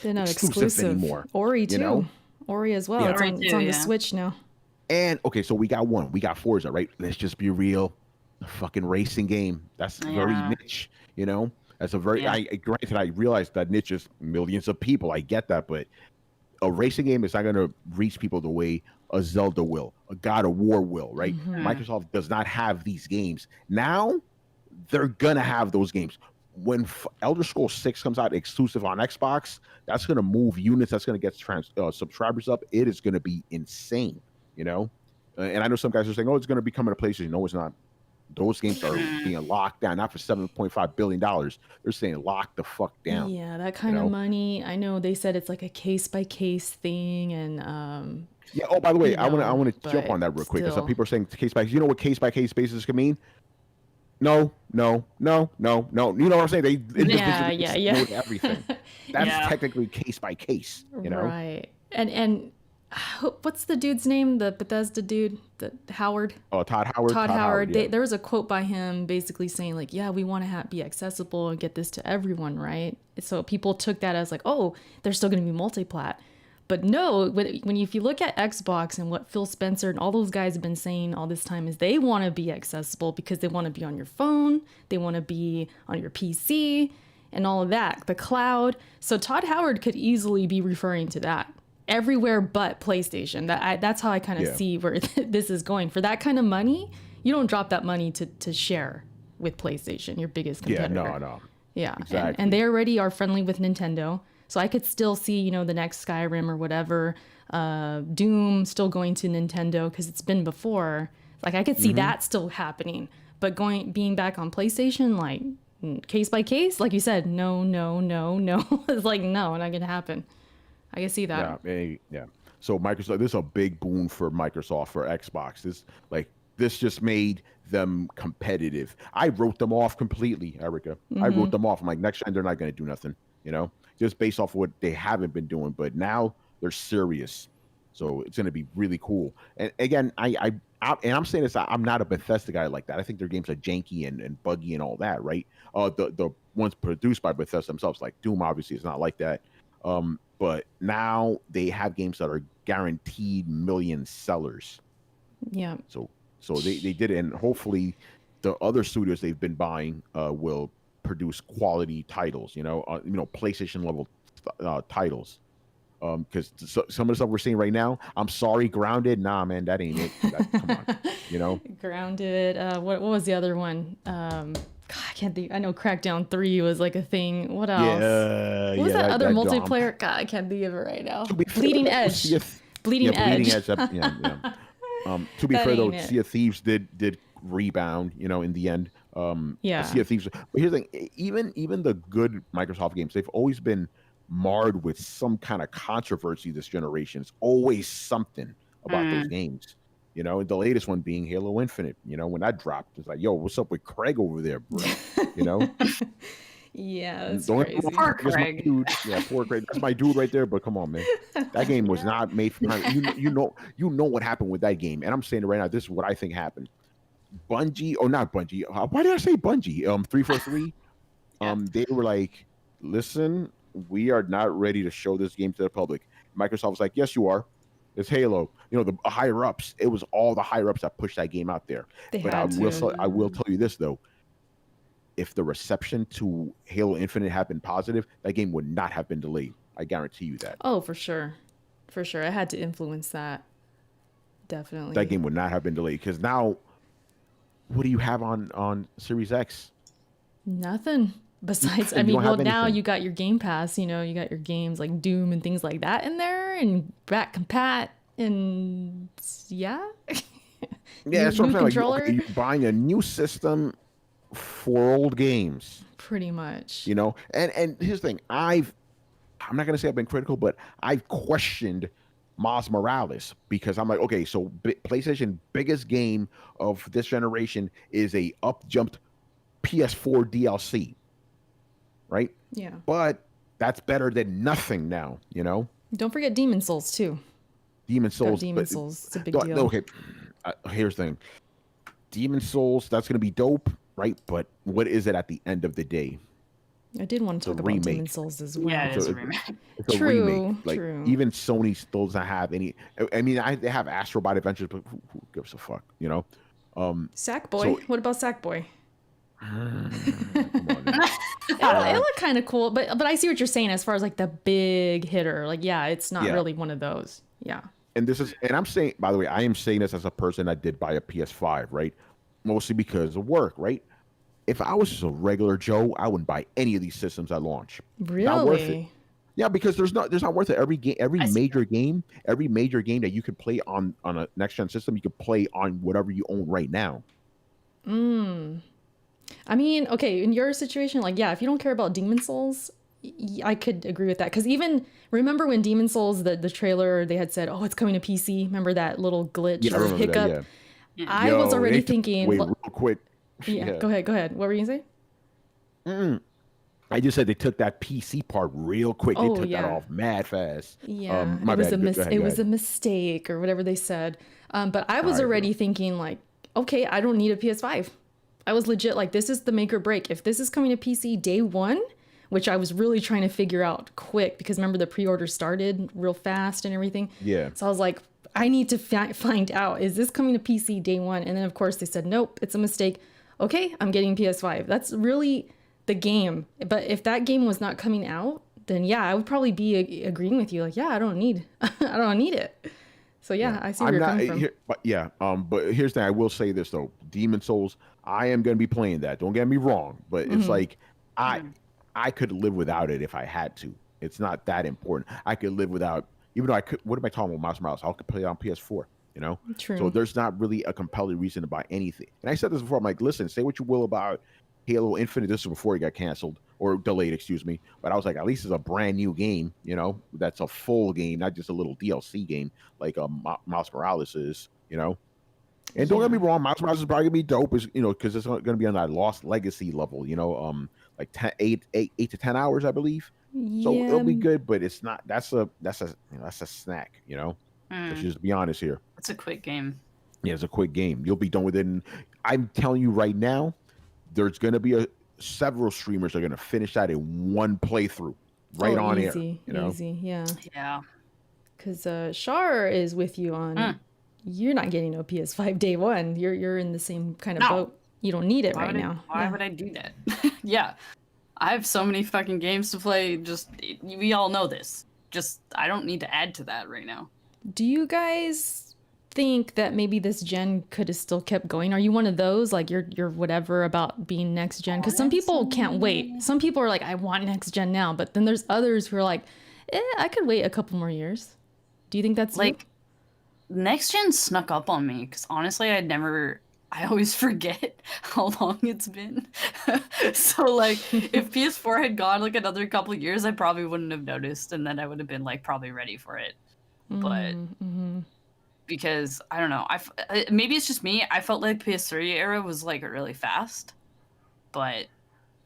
they're not exclusive anymore. Ori too. Ori as well. Yeah. It's on the Switch now. And okay, so we got one. We got Forza, right? Let's just be real. A fucking racing game. That's very niche, That's a very granted, I realize that niche is millions of people. I get that, but a racing game is not gonna reach people the way a Zelda will, a God of War will, right? Microsoft does not have these games. Now they're gonna have those games. When Elder Scrolls 6 comes out exclusive on Xbox, that's gonna move units, that's gonna get subscribers up. It is gonna be insane, And I know some guys are saying, "Oh, it's gonna be coming to PlayStation." No, it's not. Those games are being locked down, not for $7.5 billion. They're saying lock the fuck down. Yeah, that kind of money. I know they said it's like a case by case thing, and yeah. Oh, by the way, I want to jump on that real quick, because some people are saying case by. You know what case by case basis can mean? No. You know what I'm saying? They yeah. everything. That's technically case by case. Right. And what's the dude's name? The Bethesda dude, Howard. Oh, Todd Howard. Todd Howard. Yeah. There was a quote by him basically saying like, "Yeah, we want to be accessible and get this to everyone, right?" So people took that as like, "Oh, there's still going to be multi-plat." But no, if you look at Xbox and what Phil Spencer and all those guys have been saying all this time is they want to be accessible because they want to be on your phone, they want to be on your PC, and all of that, the cloud. So Todd Howard could easily be referring to that. Everywhere but PlayStation. That's how I kind of see where this is going. For that kind of money, you don't drop that money to share with PlayStation, your biggest competitor. Yeah, no. Yeah, exactly. And they already are friendly with Nintendo. So I could still see, the next Skyrim or whatever, Doom still going to Nintendo because it's been before. Like I could see that still happening. But being back on PlayStation, like case by case, like you said, no. It's like, no, not going to happen. I can see that. Yeah. So Microsoft, this is a big boon for Microsoft, for Xbox. This just made them competitive. I wrote them off completely, Erica. I wrote them off. I'm like, next time they're not going to do nothing, just based off of what they haven't been doing. But now they're serious, so it's going to be really cool. And again, I'm saying this. I'm not a Bethesda guy like that. I think their games are janky and buggy and all that, right? The ones produced by Bethesda themselves, like Doom, obviously, is not like that. But now they have games that are guaranteed million sellers. Yeah. So they did it, and hopefully the other studios they've been buying will produce quality titles. PlayStation level titles. Because some of the stuff we're seeing right now, I'm sorry, Grounded. Nah, man, that ain't it. Come on, Grounded. What was the other one? God, I can't think. I know Crackdown 3 was like a thing. What else? What was that other multiplayer? God, I can't think of it right now. Bleeding Edge. Bleeding Edge. Yeah. To be That fair though, ain't it. Sea of Thieves did rebound, in the end. Yeah. Sea of Thieves. But here's the thing: even the good Microsoft games, they've always been marred with some kind of controversy. This generation, it's always something about those games. The latest one being Halo Infinite. When that dropped, it's like, yo, what's up with Craig over there, bro? Yeah, that's Don't crazy. Poor that's my Craig. dude. Yeah, poor Craig. That's my dude right there. But come on, man, that game was not made for prime. You know what happened with that game, and I'm saying it right now. This is what I think happened. Bungie, or not Bungie? Why did I say Bungie? 343. They were like, listen, we are not ready to show this game to the public. Microsoft was like, yes, you are. It's Halo. The higher ups. It was all the higher ups that pushed that game out there. They But had to. I will tell you this though. If the reception to Halo Infinite had been positive, that game would not have been delayed. I guarantee you that. Oh, for sure. For sure. I had to influence that. Definitely. That game would not have been delayed. Because now, what do you have on Series X? Nothing. Besides, I You mean, don't well, have now anything. you got your Game Pass, you got your games like Doom and things like that in there, and back compat, and yeah. Yeah, that's what I'm New saying. Like, controller. you're buying a new system for old games. Pretty much. And here's the thing. I'm not gonna say I've been critical, but I've questioned Miles Morales because I'm like, okay, so PlayStation biggest game of this generation is a up-jumped PS4 DLC, right? Yeah. But that's better than nothing now, Don't forget Demon Souls too. Demon Souls. Demon Souls. It's a big no, deal. Okay, here's the thing. Demon Souls, that's gonna be dope, right? But what is it at the end of the day? I did want to talk about Demon remake. Souls as well. Yeah, it is So a remake. It's a True, remake. Like, true. even Sony still doesn't have any. I mean, they have Astrobot Adventures, but who gives a fuck, Sackboy. So- What about Sackboy? Come on, man. It looked kind of cool, but I see what you're saying as far as like the big hitter. Like, yeah, it's not Yeah. really one of those. Yeah. And I'm saying, by the way, I am saying this as a person that did buy a PS5, right? Mostly because of work, right? If I was just a regular Joe, I wouldn't buy any of these systems at launch. Really? Not worth it. Yeah, because there's not worth it. Every I see major game that you could play on a next gen system, you could play on whatever you own right now. I mean, okay, in your situation, like, yeah, if you don't care about Demon Souls, I could agree with that. Because even, remember when Demon Souls, the trailer, they had said, oh, it's coming to PC? Remember that little glitch Yeah, I or remember hiccup? that, yeah. I was already they took thinking, away real quick. yeah, go ahead. What were you going to say? I just said they took that PC part real quick. They Oh, took yeah. that off mad fast. Yeah, My it was bad. Go ahead, it go was a ahead. mistake or whatever they said. But I was Alright, already thinking like, okay, I don't need a PS5. I was legit like, this is the make or break. If this is coming to PC day one, which I was really trying to figure out quick because remember the pre-order started real fast and everything. Yeah. So I was like, I need to find out, is this coming to PC day one? And then of course they said, nope, it's a mistake. Okay, I'm getting PS5. That's really the game. But if that game was not coming out, then yeah, I would probably be agreeing with you. Like, yeah, I don't need it. So yeah, I see where you're coming from. But here's the thing. I will say this though. Demon Souls, I am going to be playing that. Don't get me wrong. But it's like, I could live without it if I had to. It's not that important. I could live without, even though I could, what am I talking about, Miles Morales? I could play it on PS4, True. So there's not really a compelling reason to buy anything. And I said this before, I'm like, listen, say what you will about Halo Infinite. This was before it got canceled or delayed, excuse me. But I was like, at least it's a brand new game, that's a full game, not just a little DLC game like Miles Morales is, And don't get me wrong, Miles Morales is probably gonna be dope, because it's gonna be on that Lost Legacy level, like 8 to 10 hours, I believe. So it'll be good, but it's not. That's a snack, Let's just be honest here. It's a quick game. Yeah, it's a quick game. You'll be done with it. And I'm telling you right now, there's gonna be several streamers are gonna finish that in one playthrough, right on air. Easy, yeah. Yeah. Because Shar is with you on. You're not getting no PS5 day one. You're in the same kind of No. boat. You don't need it Why right would now. Why would I do that? Yeah, I have so many fucking games to play. We all know this. Just I don't need to add to that right now. Do you guys think that maybe this gen could have still kept going? Are you one of those, like you're whatever about being next gen? Because some people can't wait. Some people are like, I want next gen now, but then there's others who are like, I could wait a couple more years. Do you think that's Like next gen snuck up on me because honestly, I always forget how long it's been. So like if PS4 had gone like another couple years, I probably wouldn't have noticed, and then I would have been like probably ready for it. But because I don't know, maybe it's just me. I felt like PS3 era was like really fast, but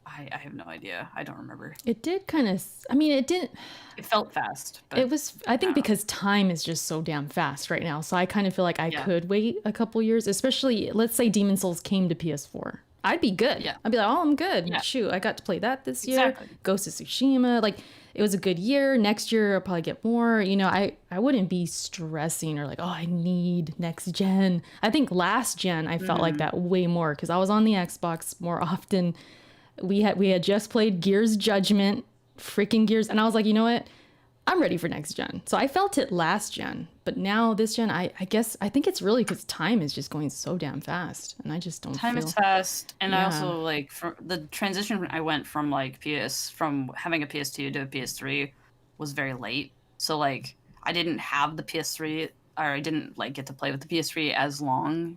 I have no idea. I don't remember. It did kind of. I mean, it didn't. It felt fast. But It was. I think because time is just so damn fast right now. So I kind of feel like I could wait a couple years, especially let's say Demon Souls came to PS4. I'd be good. Yeah. I'd be like, oh, I'm good. Yeah. Shoot, I got to play that this year. Exactly. Ghost of Tsushima. Like, it was a good year. Next year, I'll probably get more. You know, I wouldn't be stressing or like, oh, I need next gen. I think last gen, I felt like that way more because I was on the Xbox more often. We had just played Gears Judgment, freaking Gears. And I was like, you know what? I'm ready for next gen. So I felt it last gen, but now this gen, I think it's really because time is just going so damn fast, and I just don't. Time feel... is fast, and I Yeah. also like from the transition. I went from like from having a PS2 to a PS3 was very late. So like I didn't have the PS3, or I didn't like get to play with the PS3 as long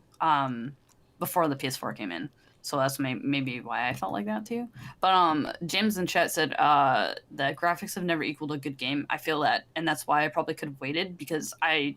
before the PS4 came in. So that's maybe why I felt like that too. But James in chat said that graphics have never equaled a good game. I feel that, and that's why I probably could have waited because I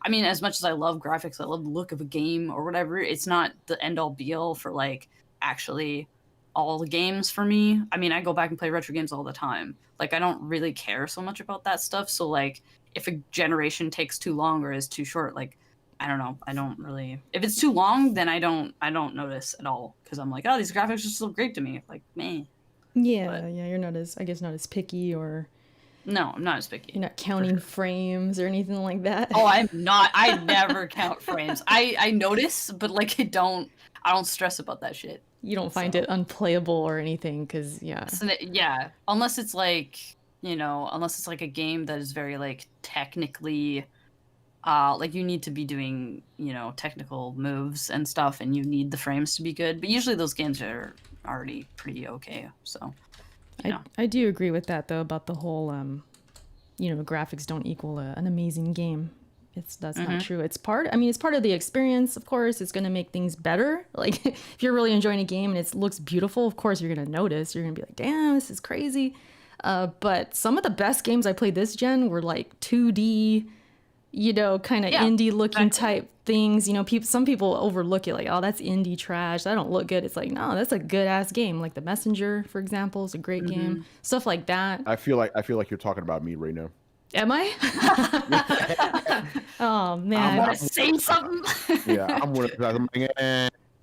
mean, as much as I love graphics, I love the look of a game or whatever. It's not the end all be all for like actually all the games for me. I mean, I go back and play retro games all the time. Like I don't really care so much about that stuff. So like if a generation takes too long or is too short, like I don't know. I don't really. If it's too long, then I don't notice at all because I'm like, oh, these graphics are still great to me. Like, meh. Yeah, you're not as picky, or No, I'm not as picky. you're not counting frames or anything like that. Oh, I'm not. I never count frames. I notice, but like I don't stress about that shit. You don't find it unplayable or anything, because Yeah, unless it's like unless it's like a game that is very like technically. Like you need to be doing, technical moves and stuff, and you need the frames to be good. But usually those games are already pretty okay. So, I do agree with that though about the whole, graphics don't equal an amazing game. That's not true. It's part of the experience. Of course, it's going to make things better. Like if you're really enjoying a game and it looks beautiful, of course you're going to notice. You're going to be like, damn, this is crazy. But some of the best games I played this gen were like 2D. Kind of indie looking type things. Some people overlook it like, oh, that's indie trash. That don't look good. It's like, no, that's a good ass game. Like The Messenger, for example, is a great game. Stuff like that. I feel like you're talking about me right now. Am I? Oh man, I want to say something. Yeah, I'm one of the guys. I'm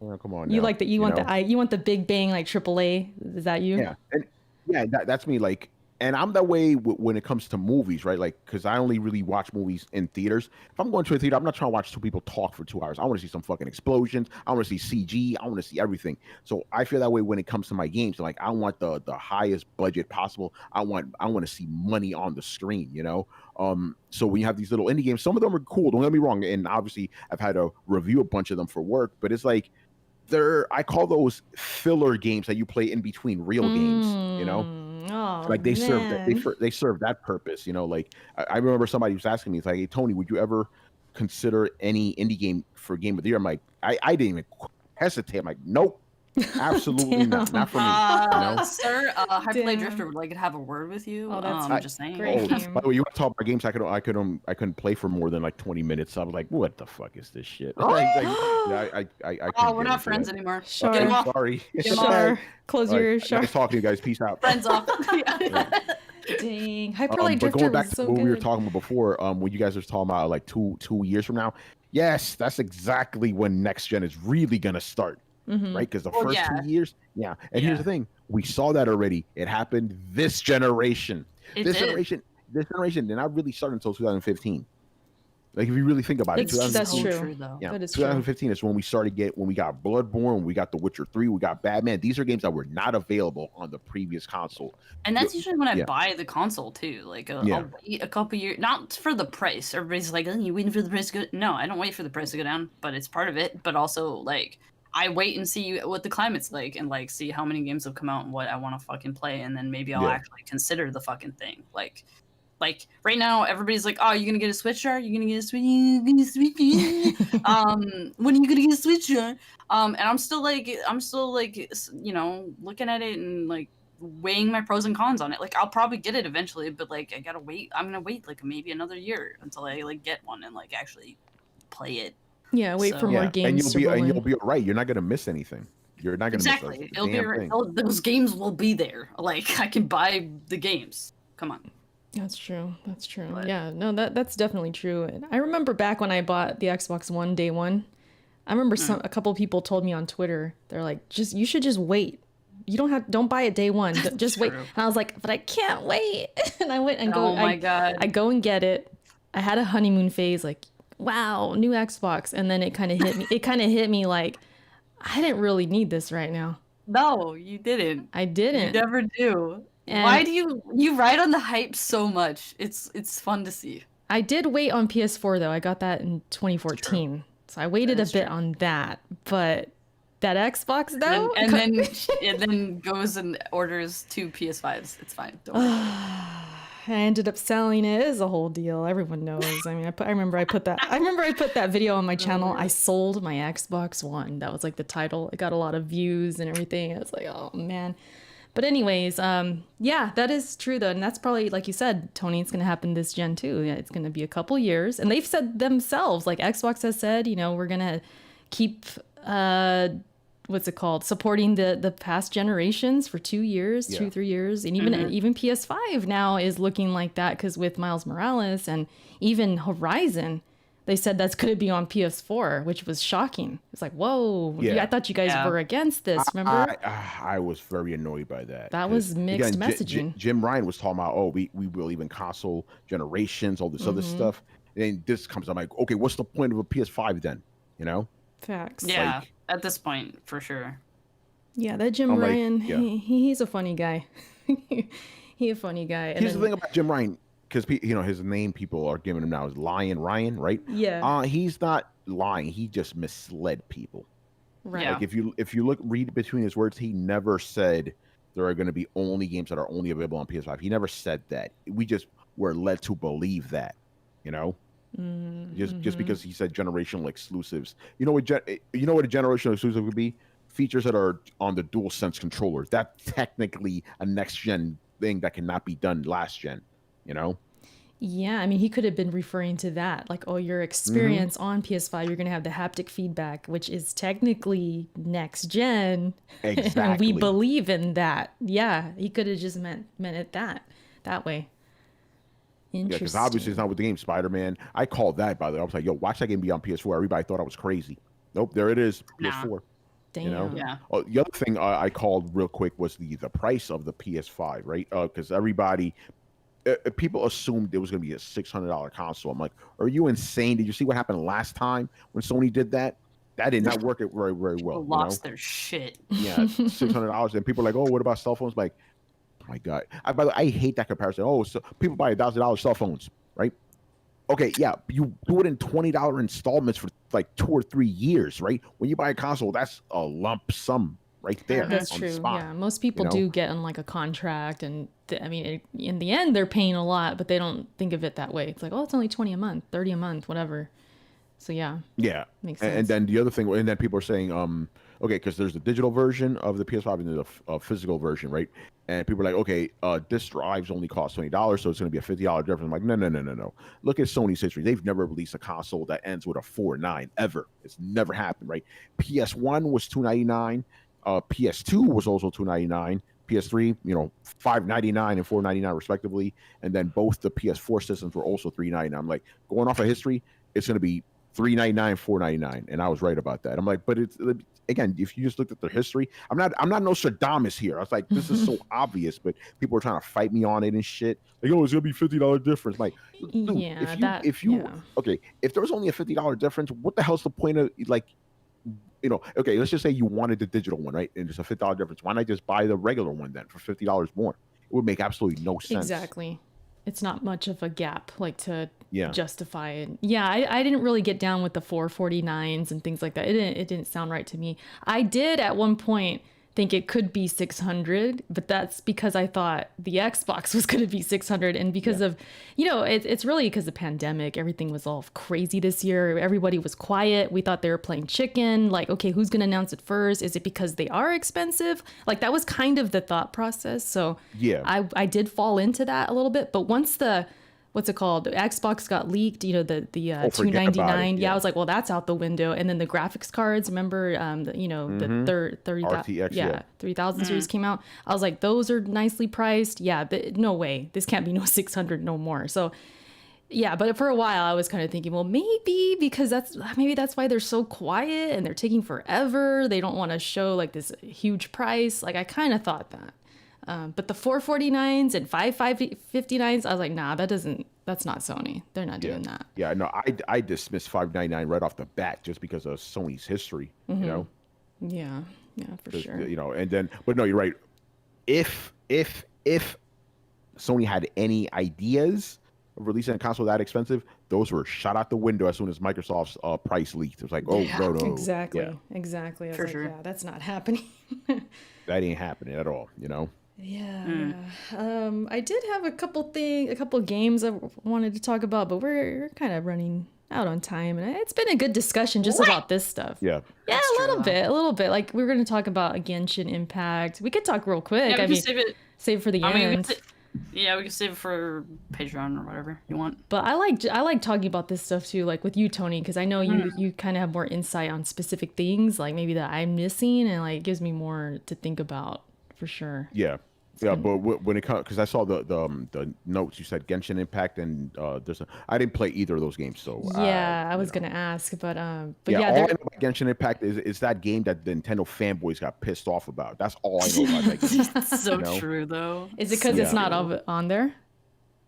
like, come on. You now, like you want the big bang like AAA? Is that you? Yeah, and that's me. Like. And I'm that way when it comes to movies, right? Like, because I only really watch movies in theaters. If I'm going to a theater, I'm not trying to watch two people talk for 2 hours. I want to see some fucking explosions. I want to see CG. I want to see everything. So I feel that way when it comes to my games. Like, I want the highest budget possible. I want to see money on the screen, So when you have these little indie games, some of them are cool. Don't get me wrong. And obviously, I've had to review a bunch of them for work. But it's like, I call those filler games that you play in between real games, Oh, like they man. serve that purpose, Like I remember somebody was asking me, it's like, hey Tony, would you ever consider any indie game for Game of the Year? I'm like, I didn't even hesitate. I'm like, nope, absolutely not for me. Sir, Hyperplay Drifter would like to have a word with you. Oh, that's I'm just saying. great. Game. By the way, you want to talk about games I couldn't play for more than like 20 minutes. So I was like, what the fuck is this shit? I We're not friends anymore. Sure. Get him off. Sorry. Sure. Close your ears. Sure. Nice talking to you guys. Peace out. Friends off. Dang. Hyperplay But Drifter going back was to so what we were good. talking about before, when you guys were talking about like two years from now, yes, that's exactly when next gen is really gonna start, right? Because the first 2 years, And here's the thing: we saw that already. It happened this generation. This generation did not really start until 2015. Like if you really think about it, That's so true. though. Yeah, That is true. 2015 is when we got Bloodborne, we got The Witcher 3, we got Batman. These are games that were not available on the previous console. And that's usually when I Yeah. buy the console too. Like Yeah. I'll wait a couple years, not for the price. Everybody's like, "Oh, you waiting for the price to go?" No, I don't wait for the price to go down, but it's part of it. But also, like, I wait and see what the climate's like, and like see how many games have come out and what I want to fucking play, and then maybe I'll Yeah. actually consider the fucking thing. Like right now, everybody's like, "Oh, you gonna get a Switch? Are you gonna get a Switch? You gonna get a Switch? When are you gonna get a Switch?" And I'm still like, you know, looking at it and like weighing my pros and cons on it. Like I'll probably get it eventually, but like I gotta wait. I'm gonna wait like maybe another year until I like get one and like actually play it. Yeah, wait for So- more Yeah, games and to roll you'll in. be all right. You're not gonna miss anything. You're not gonna Exactly. miss a It'll be damn thing. those games will be there. Like I can buy the games. Come on. That's true. That's true. But- Yeah, no, that's definitely true. And I remember back when I bought the Xbox One day one, I remember a couple people told me on Twitter, they're like, you should just wait. You don't buy it day one. Just wait. True. And I was like, but I can't wait. And I went and Oh my god. I go and get it. I had a honeymoon phase, like, wow, new Xbox. And then it kind of hit me. It kind of hit me like, I didn't really need this right now. No, you didn't. I You didn't. never do. And- Why do you ride on the hype so much? It's fun to see. I did wait on PS4 though. I got that in 2014. So I waited a is bit on that. But that Xbox though? And then goes and orders 2 PS5s. It's fine. Don't worry. I ended up selling it. It was a whole deal. Everyone knows. I mean, I remember I put that video on my channel. I sold my Xbox One. That was like the title. It got a lot of views and everything. It's like, oh man. But anyways, yeah, that is true though, and that's probably like you said, Tony. It's gonna happen this gen too. Yeah, it's gonna be a couple years, and they've said themselves, like Xbox has said, you know, we're gonna keep what's it called, supporting the past generations for 2 years, Yeah. 2-3 years, and even PS5 now is looking like that because with Miles Morales and even Horizon. They said that's going to be on PS4, which was shocking. It's like, whoa, Yeah. I thought you guys Yeah. were against this, remember? I was very annoyed by that. That 'cause, was mixed again, messaging. Jim Ryan was talking about, oh, we believe in console generations, all this other stuff. And this comes, I'm like, okay, what's the point of a PS5 then? You know? Facts. Yeah, like- at this point, for sure. Yeah, that Jim I'm like, Ryan, yeah. he's a funny guy. He a funny guy. And Here's then- the thing about Jim Ryan, because you know his name people are giving him now is Ryan, right? Yeah. He's not lying. He just misled people. right. Yeah. Like if you read between his words, he never said there are going to be only games that are only available on PS5. He never said that. We just were led to believe that, you know. Just because he said generational exclusives. You know what a generational exclusive would be? Features that are on the DualSense controller. That's technically a next gen thing that cannot be done last gen. You know. Yeah, I mean, he could have been referring to that. Like, oh, your experience on PS5, you're going to have the haptic feedback, which is technically next gen. And Exactly. we believe in that. Yeah, he could have just meant it that way. Yeah, Interesting. because obviously it's not with the game Spider-Man. I called that, by the way. I was like, yo, watch that game be on PS4. Everybody thought I was crazy. Nope, there it is, Nah. PS4. Damn. You know? Yeah. Oh, the other thing I called real quick was the price of the PS5, right? Because people assumed it was going to be a $600 console. I'm like, are you insane? Did you see what happened last time when Sony did that? That did not work it very, very well. People You know? lost their shit. Yeah, $600, and people are like, oh, what about cell phones? Like, oh my god. By the way, I hate that comparison. Oh, so people buy $1,000 cell phones, right? Okay, yeah, you do it in $20 installments for like 2 or 3 years, right? When you buy a console, that's a lump sum right there. That's on true. The spot. Yeah, most people know? do get on like a contract, and I mean, in the end, they're paying a lot, but they don't think of it that way. It's like, oh, it's only 20 a month, 30 a month, whatever. So yeah, Yeah, makes and sense. then the other thing, and then people are saying, okay, because there's the digital version of the PS5 and there's a physical version, right? And people are like, okay, disc drives only cost $20, so it's going to be a $50 difference. I'm like, no. Look at Sony's history; they've never released a console that ends with a 4.9 ever. It's never happened, right? PS1 was $299, PS2 was also $299. PS3, $5.99 and $4.99 respectively, and then both the PS4 systems were also $3.99. I'm like, going off of history, it's going to be $3.99, $4.99, and I was right about that. I'm like, but it's again, if you just looked at their history, I'm not Nostradamus here. I was like, this is so obvious, but people are trying to fight me on it and shit. Like, oh, it's gonna be $50 difference. Like, dude, Yeah, okay, if there was only a $50 difference, what the hell's the point of like, okay, let's just say you wanted the digital one, right? And there's a $50 difference. Why not just buy the regular one then for $50 more? It would make absolutely no sense. Exactly. It's not much of a gap, like, to Yeah. justify it. Yeah, I didn't really get down with the 449s and things like that. It didn't sound right to me. I did at one point think it could be 600, but that's because I thought the Xbox was going to be 600, and because of, it's really because of the pandemic. Everything was all crazy this year. Everybody was quiet. We thought they were playing chicken. Like, okay, who's going to announce it first? Is it because they are expensive? Like, that was kind of the thought process. So Yeah. I did fall into that a little bit, but once the what's it called? The Xbox got leaked, the forget about $299. it, Yeah, yeah. I was like, well, that's out the window. And then the graphics cards, remember, the 30, RTX, yeah. 3000 series came out. I was like, those are nicely priced. Yeah, but no way. This can't be no 600 no more. So yeah, but for a while I was kind of thinking, well, maybe that's why they're so quiet and they're taking forever. They don't want to show like this huge price. Like, I kind of thought that. But the 449s and 559s, I was like, nah, that's not Sony. They're not doing that. Yeah, no, I dismissed $5.99 right off the bat just because of Sony's history, Yeah, for sure. And then, but no, you're right. If Sony had any ideas of releasing a console that expensive, those were shot out the window as soon as Microsoft's price leaked. It was like, oh, no. Exactly. Yeah, Exactly. I was For like, sure. yeah, that's not happening. that ain't happening at all, Yeah. I did have a couple games I wanted to talk about, but we're kind of running out on time, and it's been a good discussion just about this stuff. Yeah. Yeah, That's a little true, bit. Like, we were going to talk about Genshin Impact. We could talk real quick. Yeah, we I can mean, save it. for the I mean, end. we can save it for Patreon or whatever you want. But I like talking about this stuff too, like with you, Tony, because I know you kind of have more insight on specific things, like maybe that I'm missing, and like it gives me more to think about for sure. Yeah. Yeah, but when it comes, because I saw the notes, you said Genshin Impact, and I didn't play either of those games, so Yeah, I was gonna ask, but yeah, yeah, all I know about Genshin Impact is that game that the Nintendo fanboys got pissed off about. That's all I know about that game. So true though. is it because it's Yeah. not on there?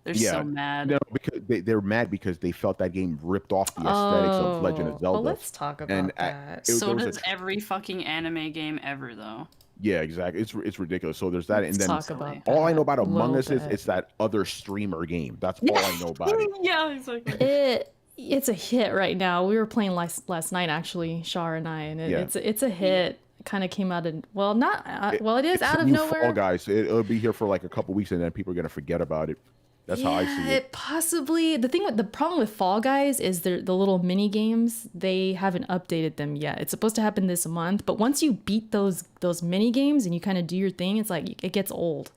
They're Yeah. so mad. No, because they're mad because they felt that game ripped off the aesthetics of Legend of Zelda. Well, let's talk about And that. there So was a does every fucking anime game ever though. Yeah, exactly. It's ridiculous. So there's that, and Let's then talk about all I know that about a Among little Us is bit. it's that other streamer game. That's all I know about it. Yeah, exactly. It's a hit right now. We were playing last night actually, Shar and I, and Yeah. it's a hit. Kind of came out of it is It's out the of new nowhere. Fall Guys. It'll be here for like a couple weeks, and then people are gonna forget about it. That's how I see it. Possibly. The problem with Fall Guys is the little mini games. They haven't updated them yet. It's supposed to happen this month, but once you beat those mini games and you kind of do your thing, it's like it gets old.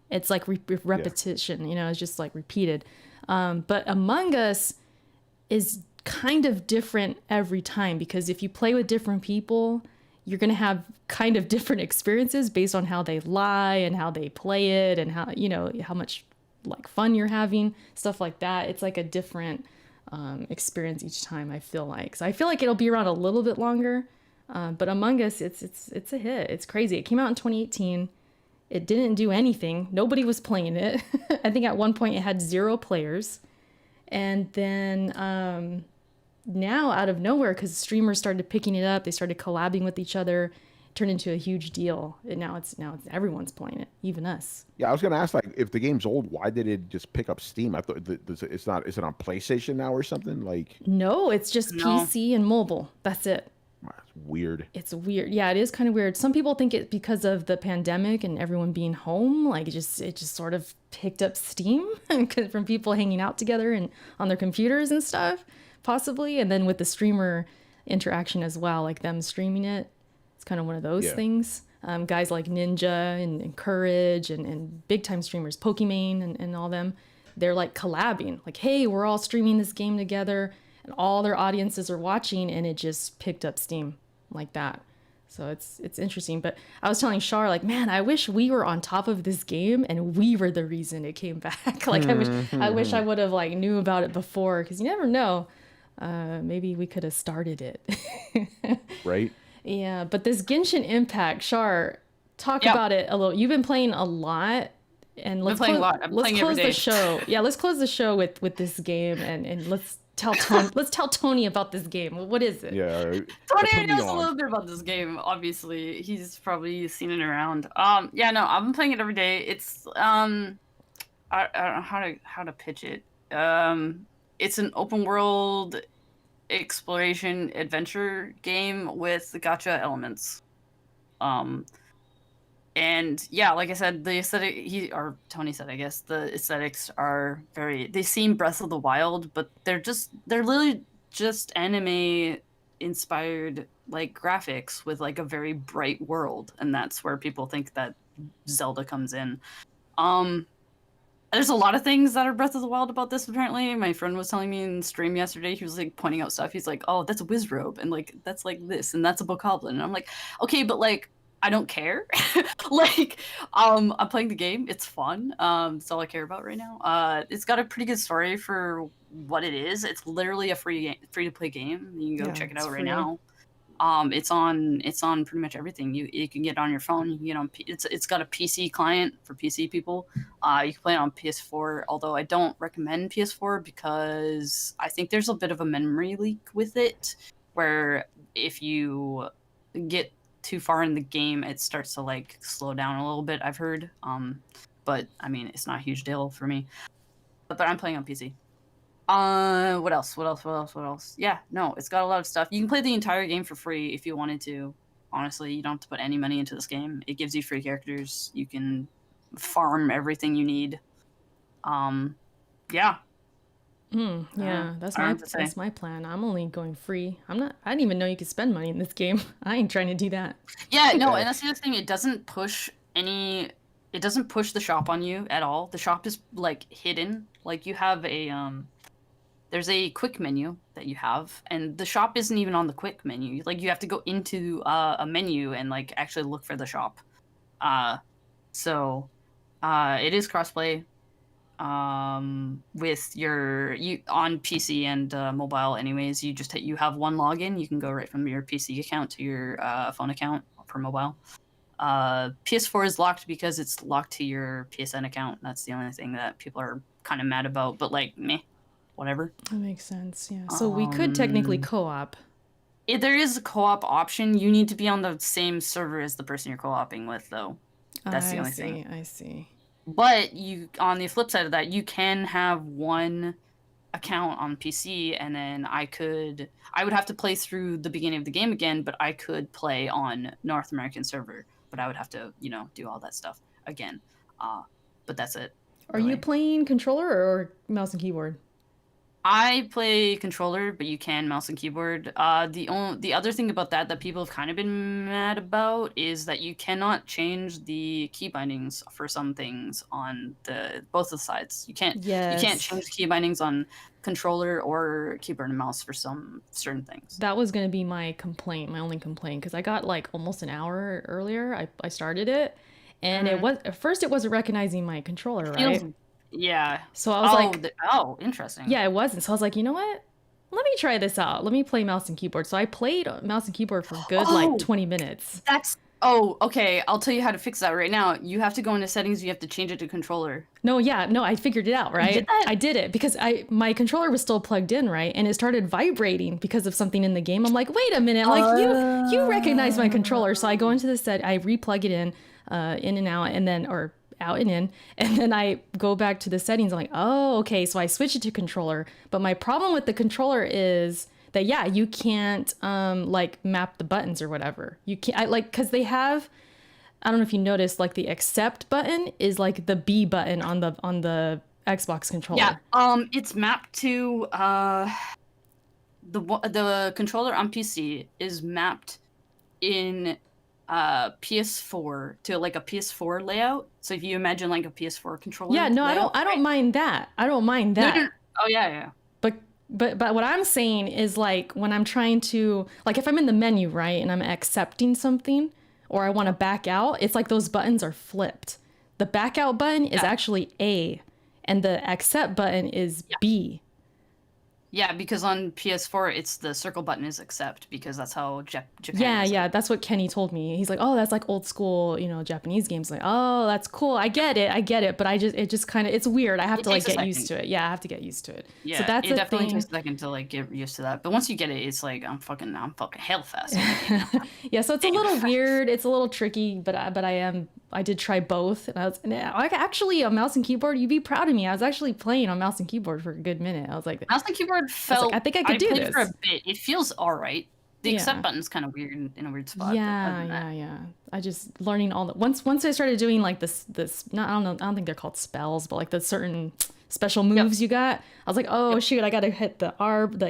It's like repetition. It's just like repeated. But Among Us is kind of different every time, because if you play with different people, you're going to have kind of different experiences based on how they lie and how they play it, and how much like fun you're having, stuff like that. It's like a different experience each time, I feel like. So I feel like it'll be around a little bit longer. But Among Us, it's a hit. It's crazy. It came out in 2018. It didn't do anything. Nobody was playing it. I think at one point it had 0 players. And then now out of nowhere, because streamers started picking it up, they started collabing with each other, it turned into a huge deal. And now it's everyone's playing it, even us. Yeah, I was gonna ask, like, if the game's old, why did it just pick up Steam? I thought it's not. Is it on PlayStation now or something? Like, No, it's just No. PC and mobile. That's it. it's weird. It's weird. Yeah, it is kind of weird. Some people think it's because of the pandemic and everyone being home. Like, it just sort of picked up steam from people hanging out together and on their computers and stuff, possibly. And then with the streamer interaction as well, like them streaming it, it's kind of one of those Yeah. things. Guys like Ninja and Courage and big time streamers, Pokimane and all them, they're like collabing. Like, hey, we're all streaming this game together, and all their audiences are watching, and it just picked up steam like that. So it's interesting. But I was telling Shar, like, man, I wish we were on top of this game and we were the reason it came back. Like, I wish I would have like knew about it before, because you never know. Maybe we could have started it. Right? Yeah, but this Genshin Impact, Shar, talk Yep. about it a little. You've been playing a lot, and Been playing a lot. I'm let's playing every close the day. show. Yeah, let's close the show with this game, and let's tell Tony about this game. What is it? Yeah. Tony Put me knows a on. little bit about this game. Obviously, he's probably seen it around. Yeah, no, I've been playing it every day. It's I don't know how to pitch it. It's an open world exploration adventure game with the gacha elements. Um, and yeah, like I said, the aesthetic Tony said, I guess the aesthetics are they seem Breath of the Wild, but they're literally just anime inspired like graphics with like a very bright world, and that's where people think that Zelda comes in. There's a lot of things that are Breath of the Wild about this, apparently. My friend was telling me in stream yesterday, he was like pointing out stuff. He's like, oh, that's a Wizrobe, and like that's like this, and that's a Bokoblin. And I'm like, okay, but like I don't care. Like, I'm playing the game. It's fun. That's all I care about right now. It's got a pretty good story for what it is. It's literally a free to play game. You can go check it out right now. It's on pretty much everything. You can get it on your phone. You can get on. It's got a PC client for PC people. You can play it on PS4. Although I don't recommend PS4 because I think there's a bit of a memory leak with it, where if you get too far in the game, it starts to like slow down a little bit. I've heard. But I mean, it's not a huge deal for me. But I'm playing on PC. What else? Yeah, no, it's got a lot of stuff. You can play the entire game for free if you wanted to. Honestly, you don't have to put any money into this game. It gives you free characters. You can farm everything you need. Yeah. Yeah, that's my plan. I'm only going free. I didn't even know you could spend money in this game. I ain't trying to do that. Yeah, no, and that's the other thing. It doesn't push the shop on you at all. The shop is like hidden. Like you have there's a quick menu that you have, and the shop isn't even on the quick menu. Like you have to go into a menu and like actually look for the shop. So it is crossplay with you on PC and mobile. Anyways, you have one login. You can go right from your PC account to your phone account for mobile. PS4 is locked because it's locked to your PSN account. That's the only thing that people are kind of mad about. But like, meh. Whatever. That makes sense, yeah. So we could technically co-op. If there is a co-op option, you need to be on the same server as the person you're co-oping with, though. That's the only thing. I see. But on the flip side of that, you can have one account on PC, and then I would have to play through the beginning of the game again, but I could play on North American server. But I would have to, do all that stuff again. But that's it. Are you playing controller or mouse and keyboard? I play controller, but you can mouse and keyboard. The other thing about that people have kind of been mad about is that you cannot change the key bindings for some things on both of the sides. You can't change the key bindings on controller or keyboard and mouse for some certain things. That was going to be my only complaint, because I got like almost an hour earlier. I started it, and at first it wasn't recognizing my controller, right? Yeah. So I was interesting. Yeah, it wasn't. So I was like, you know what? Let me try this out. Let me play mouse and keyboard. So I played mouse and keyboard for like 20 minutes. Okay. I'll tell you how to fix that right now. You have to go into settings. You have to change it to controller. No, I figured it out, right? I did it because my controller was still plugged in, right? And it started vibrating because of something in the game. I'm like, wait a minute. I'm like, you recognize my controller. So I go into the I replug it in and out, and then, or out and in, and then I go back to the settings. I'm like, oh, okay. So I switch it to controller. But my problem with the controller is that, you can't like map the buttons or whatever. You can't, because they have, I don't know if you noticed, like the accept button is like the B button on the Xbox controller. Yeah. It's mapped to the controller on PC is mapped in PS4 to like a PS4 layout. So if you imagine like a PS4 controller. Yeah, no, layout, I don't mind that. I don't mind that. No. Oh yeah. But what I'm saying is, like, when I'm trying to, like, if I'm in the menu, right, and I'm accepting something, or I want to back out, it's like those buttons are flipped. The back out button is actually A, and the accept button is B. Yeah, because on PS4 it's the circle button is accept because that's how Japan Yeah, has yeah, it. that's what Kenny told me. He's like, "Oh, that's like old school, Japanese games." Like, "Oh, that's cool. I get it." But it just kind of, it's weird. I have It to like takes a get used second. to it. Yeah, I have to get used to it. So Yeah, that's it a definitely thing. takes a second to like get used to that. But once you get it, it's like I'm fucking hell fast on that game now. Yeah, so it's a Damn little fast. weird. It's a little tricky, but I did try both, and actually a mouse and keyboard. You'd be proud of me. I was actually playing on mouse and keyboard for a good minute. Mouse and keyboard I felt. think I I could do played for a this. bit. It feels all right. The accept Yeah. button's kind of weird in a weird spot, but other Yeah, than that, yeah. I just learning all the once I started doing like this not I don't know, I don't think they're called spells, but like the certain special yep, moves you got. I was like, "Oh yep. shoot, I got to hit the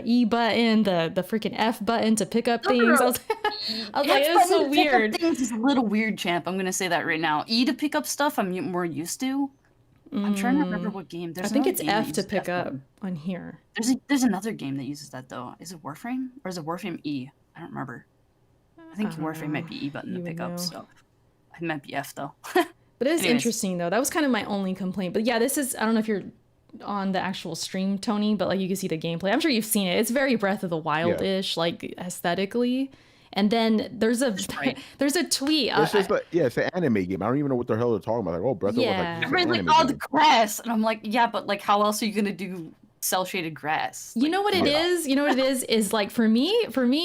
E button, the freaking F button to pick up No, no, things." no. I was like, F "It was button so to pick up weird." things is a little weird, champ. I'm gonna say that right now. E to pick up stuff, more used to. I'm trying to remember what game. I There's think another it's game that F to uses pick F up button. on here. There's another game that uses that though. Is it Warframe or is it Warframe E? I don't remember. I think I don't Warframe know. might be E button to You would pick up know. stuff. It might be F though. But it is Anyways, interesting though. That was kind of my only complaint. But yeah, this is, I don't know if you're on the actual stream, Tony, but like you can see the gameplay. I'm sure you've seen it. It's very Breath of the Yeah. Wild-ish, like aesthetically. And then there's a just right. there's a tweet. It's just like, yeah, it's an anime game. I don't even know what the hell they're talking about. Like, oh, Breath of the Wild, like Yeah. it's an Everybody's like, anime oh, the game. grass, and I'm like, yeah, but like, how else are you gonna do cell shaded grass? You Like, know what it fuck Yeah. off. is? You know what it is like for me,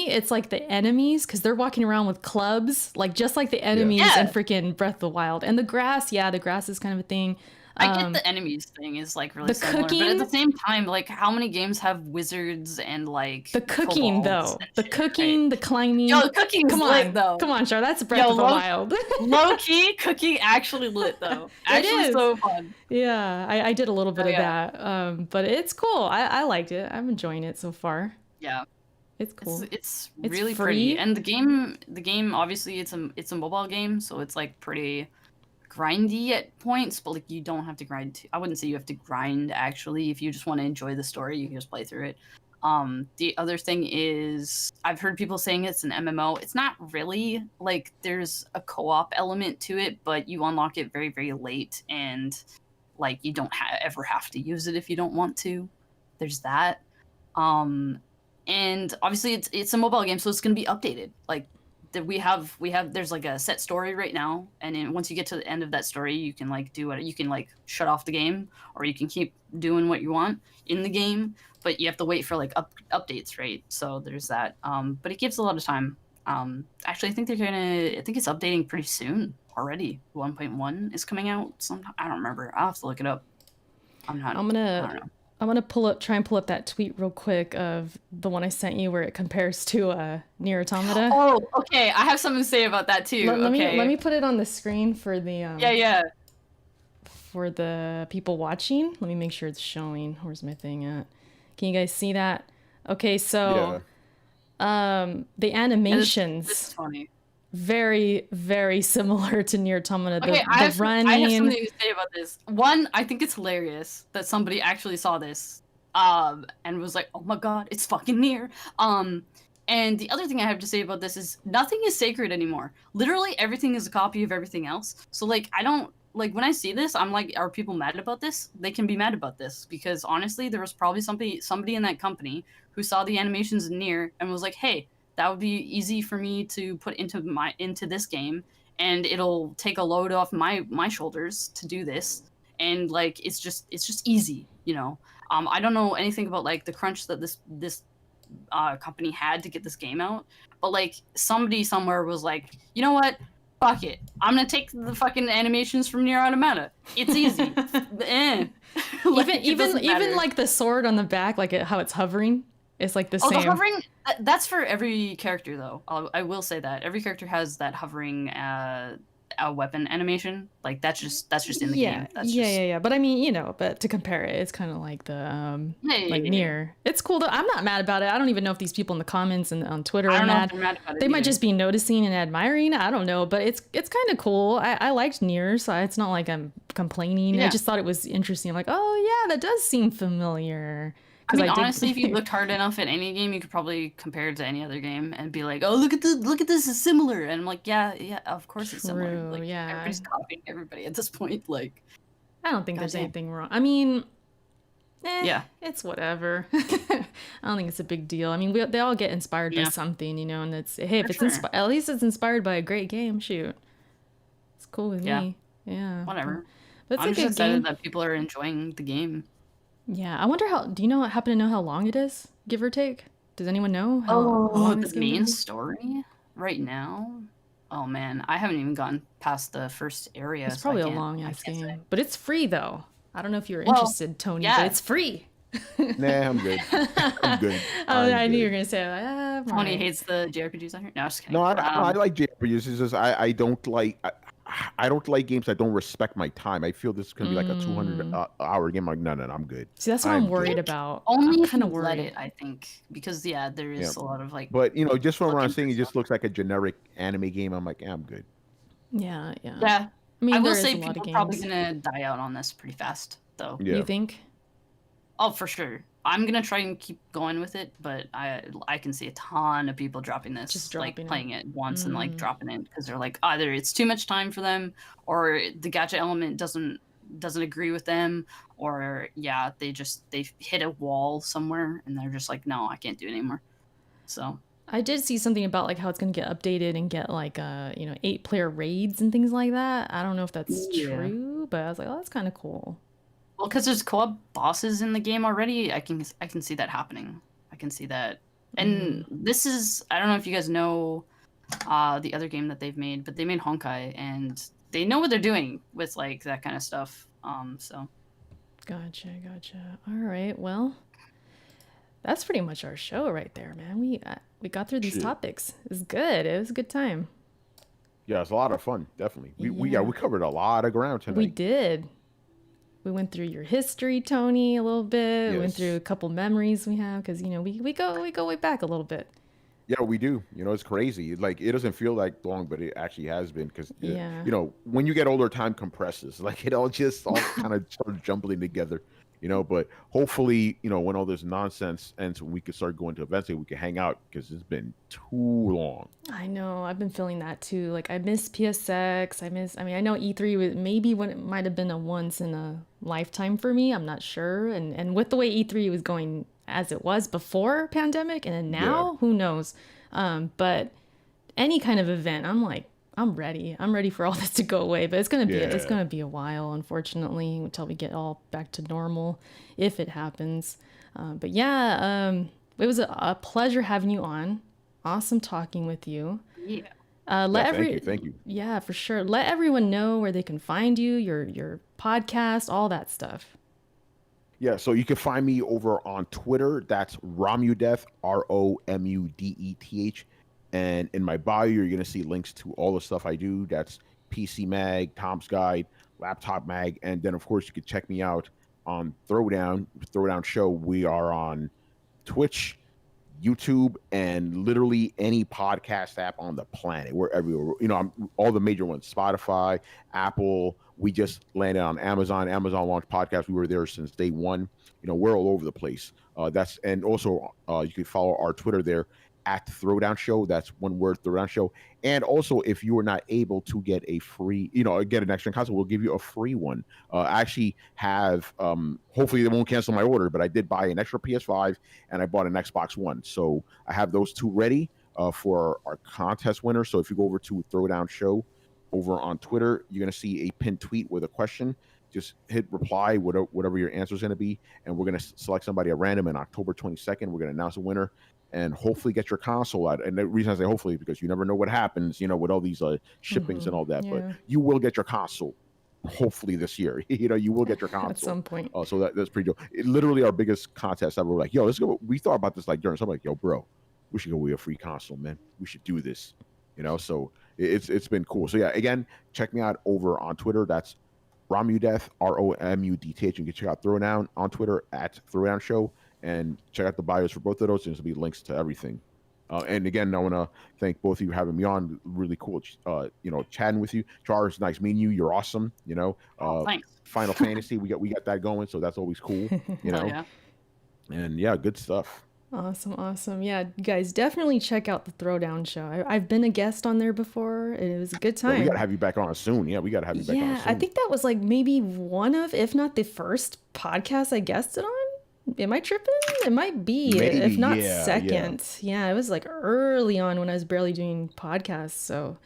it's like the enemies because they're walking around with clubs, like just like the enemies Yeah. in freaking Breath of the Wild. And the grass, yeah, the grass is kind of a thing. I get the enemies thing is like really the similar, but at cooking- the same time, like, how many games have wizards and like The cooking kobolds though, and the shit, cooking, right? the climbing. Yo, cooking Come lit on, though. come on, Char. That's Breath Yo, of the Wild. Low key, cooking actually lit though. Actually is. so fun. Yeah, I did a little bit Oh, of yeah. that, but it's cool. I liked it. I'm enjoying it so far. Yeah. It's cool. It's It's really free? pretty. And the game obviously it's a mobile game, so it's like pretty grindy at points, but like you don't have to grind. I wouldn't say you have to grind actually. If you just want to enjoy the story, you can just play through it. The other thing is I've heard people saying it's an MMO. It's not really. Like there's a co-op element to it, but you unlock it very, very late and like you don't ever have to use it if you don't want to. There's that. And obviously it's a mobile game, so it's going to be updated. Like we have there's like a set story right now, and then once you get to the end of that story, you can like do it. You can like shut off the game, or you can keep doing what you want in the game, but you have to wait for like updates, right? So there's that. But it gives a lot of time. Actually, I think it's updating pretty soon already. 1.1 is coming out sometime. I don't remember. I'll have to look it up. I don't know. I'm gonna try and pull up that tweet real quick of the one I sent you where it compares to Nier Automata. Oh, okay. I have something to say about that too. Let Okay. me put it on the screen for the Yeah. for the people watching. Let me make sure it's showing. Where's my thing at? Can you guys see that? Okay, so the animations This is funny. very, very similar to Nier Automata. Okay, I have something to say about this. One, I think it's hilarious that somebody actually saw this, and was like, "Oh my god, it's fucking Nier." And the other thing I have to say about this is nothing is sacred anymore. Literally everything is a copy of everything else. So like, I don't like when I see this, I'm like, are people mad about this? They can be mad about this because honestly, there was probably somebody in that company who saw the animations in Nier and was like, "Hey, that would be easy for me to put into this game, and it'll take a load off my shoulders to do this, and like it's just easy, you know." I don't know anything about like the crunch that this company had to get this game out, but like somebody somewhere was like, you know what? Fuck it. I'm gonna take the fucking animations from Nier Automata. It's easy. Like, even like the sword on the back, like how it's hovering. It's like the same. The hovering, that's for every character, though. I will say that. Every character has that hovering weapon animation. Like, that's just in the game. That's yeah. But I mean, but to compare it, it's kind of like the, Nier. It's cool, though. I'm not mad about it. I don't even know if these people in the comments and on Twitter are mad. They might just be noticing and admiring. I don't know, but it's kind of cool. I liked Nier, so it's not like I'm complaining. Yeah. I just thought it was interesting. I'm like, oh, yeah, that does seem familiar. I mean, honestly, if you looked hard enough at any game, you could probably compare it to any other game and be like, "Oh, look at this, is similar." And I'm like, "Yeah, of course it's similar." Like, yeah. Everybody's copying everybody at this point. Like, I don't think there's anything wrong. I mean, Yeah. It's whatever. I don't think it's a big deal. I mean, they all get inspired by something, you know, and it's, hey, if For it's sure. at least it's inspired by a great game, shoot. It's cool with Yeah. me. Yeah. Whatever. But it's I'm a just good excited game. that people are enjoying the game. Yeah. I wonder do you happen to know how long it is, give or take? Does anyone know how long The this game's gonna main be? story right now? Oh man, I haven't even gotten past the first area, It's so I probably a can't long I ass can't say. game, but it's free though. I don't know if you're Well, interested, Tony, but yeah, it's free. Nah, I'm good. I'm good. Oh, I'm I knew you were good. gonna say that. I'm all Tony right. hates the JRPGs on here. No, I'm just No, kidding. I like JRPGs. It's just I don't like I don't like games that don't respect my time. I feel this is gonna be like a 200 hour game. Like no, I'm good. See, that's what I'm I'm worried good. about. I'm Only if kind you of let worried. it, I think, because yeah, there Yeah, is a lot of like but just from what I'm looking for seeing, it stuff. just looks like a generic anime game. I'm like, yeah, I'm good. Yeah, yeah. Yeah, I I mean, will there is say a lot of people are probably games. gonna die out on this pretty fast, though. You Yeah, think? Oh, for sure. I'm gonna try and keep going with it, but I can see a ton of people dropping Just this, like dropping it. playing it once and like dropping it because they're like either it's too much time for them, or the gacha element doesn't agree with them, or yeah, they hit a wall somewhere and they're just like, no, I can't do it anymore. So I did see something about like how it's gonna get updated and get like 8-player raids and things like that. I don't know if that's yeah. true, but I was like, oh, that's kind of cool. Well, because there's co-op bosses in the game already, I can see that happening. I can see that. And this is I don't know if you guys know the other game that they've made, but they made Honkai and they know what they're doing with like that kind of stuff. So Gotcha. All right, well, that's pretty much our show right there, man. We got through these shit. topics. It was good. It was a good time. Yeah, it's a lot of fun. Definitely. Yeah. We covered a lot of ground tonight. We did. We went through your history, Tony, a little bit. We went Yes. through a couple memories we have because we go way back a little bit. Yeah, we do. It's crazy. Like it doesn't feel like long, but it actually has been because Yeah. when you get older, time compresses. Like it all kind of starts jumbling together. But hopefully, when all this nonsense ends, we can start going to events and we can hang out because it's been too long. I know. I've been feeling that too. Like I miss PSX. I mean, I know E3 was maybe when it might have been a once in a lifetime for me. I'm not sure. And with the way E3 was going as it was before pandemic and then now, who knows? But any kind of event, I'm like, I'm ready. I'm ready for all this to go away, but it's Yeah. gonna be a while, unfortunately, until we get all back to normal, if it happens. But yeah, it was a pleasure having you on. Awesome talking with you. yeah. Thank you. Yeah, for sure. Let everyone know where they can find you, your podcast, all that stuff. Yeah, so you can find me over on Twitter. That's Romudeth, ROMUDETH. And in my bio, you're going to see links to all the stuff I do. That's PC Mag, Tom's Guide, Laptop Mag. And then, of course, you can check me out on Throwdown Show. We are on Twitch, YouTube, and literally any podcast app on the planet. We're everywhere. All the major ones: Spotify, Apple. We just landed on Amazon. Amazon launched podcast. We were there since day one. We're all over the place. And also you can follow our Twitter there at Throwdown Show. That's one word, Throwdown Show. And also, if you are not able to get a free, get an extra console, we'll give you a free one. I actually have, hopefully they won't cancel my order, but I did buy an extra PS5 and I bought an Xbox One. So I have those two ready for our contest winner. So if you go over to Throwdown Show over on Twitter, you're going to see a pinned tweet with a question. Just hit reply, whatever your answer is going to be. And we're going to select somebody at random. And October 22nd, we're going to announce a winner and hopefully get your console out. And the reason I say hopefully is because you never know what happens, with all these shippings and all that. Yeah. But you will get your console hopefully this year. You will get your console At some point. So that's pretty dope. Literally our biggest contest ever. We're like, yo, let's go. We thought about this like during something like, yo, bro, we should go with a free console, man. We should do this. So it's been cool. So yeah, again, check me out over on Twitter. That's Romudeth, ROMUDTH. You can check out Throwdown on Twitter at Throwdown Show and check out the bios for both of those. There's going to be links to everything. And again, I want to thank both of you for having me on. Really cool, chatting with you. Charles, nice meeting you. You're awesome. Thanks. Final Fantasy, we got that going, so that's always cool. Yeah. And yeah, good stuff. Awesome. Yeah, you guys definitely check out the Throwdown Show. I've been a guest on there before. It was a good time. Yeah, we got to have you back on soon. Yeah, we got to have you back on soon. I think that was like maybe one of, if not the first podcast I guested on. Am I tripping? It might be, Maybe, if not yeah, second. Yeah, it was like early on when I was barely doing podcasts. So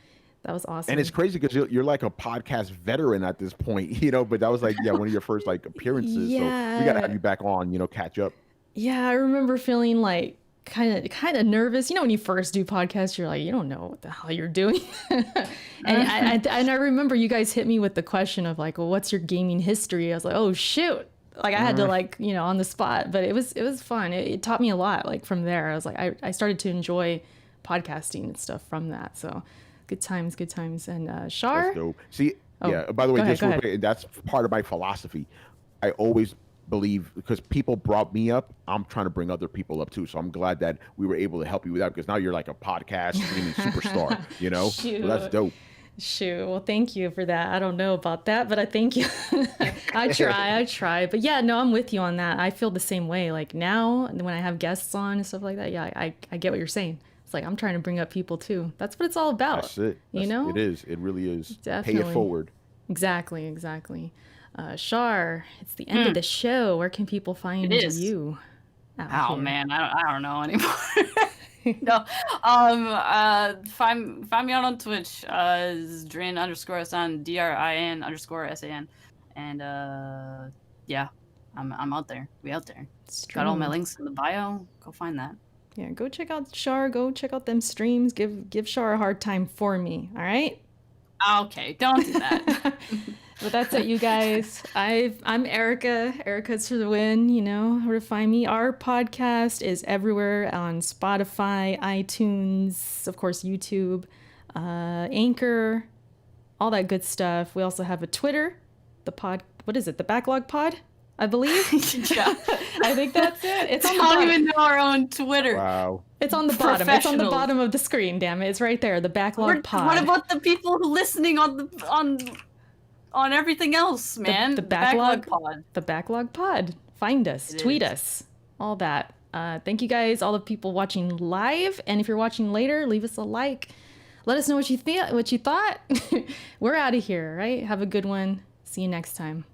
that was And it's awesome. crazy because you're like a podcast veteran at this point, but that was like, yeah, one of your first like appearances. So we got to have Yeah. you back on, catch up. Yeah, I remember feeling like kind of nervous. When you first do podcasts, you're like, you don't know what the hell you're doing. And I remember you guys hit me with the question of like, well, what's your gaming history? I was like, oh shoot. Like I had to like, on the spot, but it was fun. It taught me a lot. Like from there, I was like, I started to enjoy podcasting and stuff from that. So good times, good times. And That's Shar? dope. See, Oh, yeah, by the way, go ahead, just go real ahead. quick, that's part of my philosophy. I always believe because people brought me up, I'm trying to bring other people up too. So I'm glad that we were able to help you with that because now you're like a podcast streaming superstar, So that's Shoot. dope. Shoot. Well, thank you for that. I don't know about that, but I thank you. I try. But yeah, no, I'm with you on that. I feel the same way. Like now, when I have guests on and stuff like that, yeah, I get what you're saying. It's like I'm trying to bring up people too. That's what it's all about. That's it. You know? It is. It really is. Pay it Definitely. forward. Exactly, exactly. Shar, it's the end of the show. Where can people find It is. you out Oh here? man, I don't know anymore. No. Find me out on Twitch. Drin_san, DRIN_SAN. And yeah, I'm out there. We out there. Got all my Stream. links in the bio. Go find that. Yeah, go check out Shar. Go check out them streams. Give Shar a hard time for me. All right. Okay, don't do that. But that's it, you guys. I'm Erica. Erica's for the win. You know where to find me. Our podcast is everywhere on Spotify, iTunes, of course, YouTube, Anchor, all that good stuff. We also have a Twitter, the pod. What is it? The Backlog Pod, I believe. Yeah. I think that's it. It's on the Don't bottom. even know our own Twitter. Wow. It's on the bottom. It's on the Professionals. bottom of the screen. Damn it! It's right there. The Backlog Pod. What about the people who listening on everything else, man? the backlog pod. The Backlog Pod. Find us, tweet us, all that. Thank you guys, all the people watching live, and if you're watching later, leave us a like. Let us know what you thought. We're out of here, right? Have a good one. See you next time.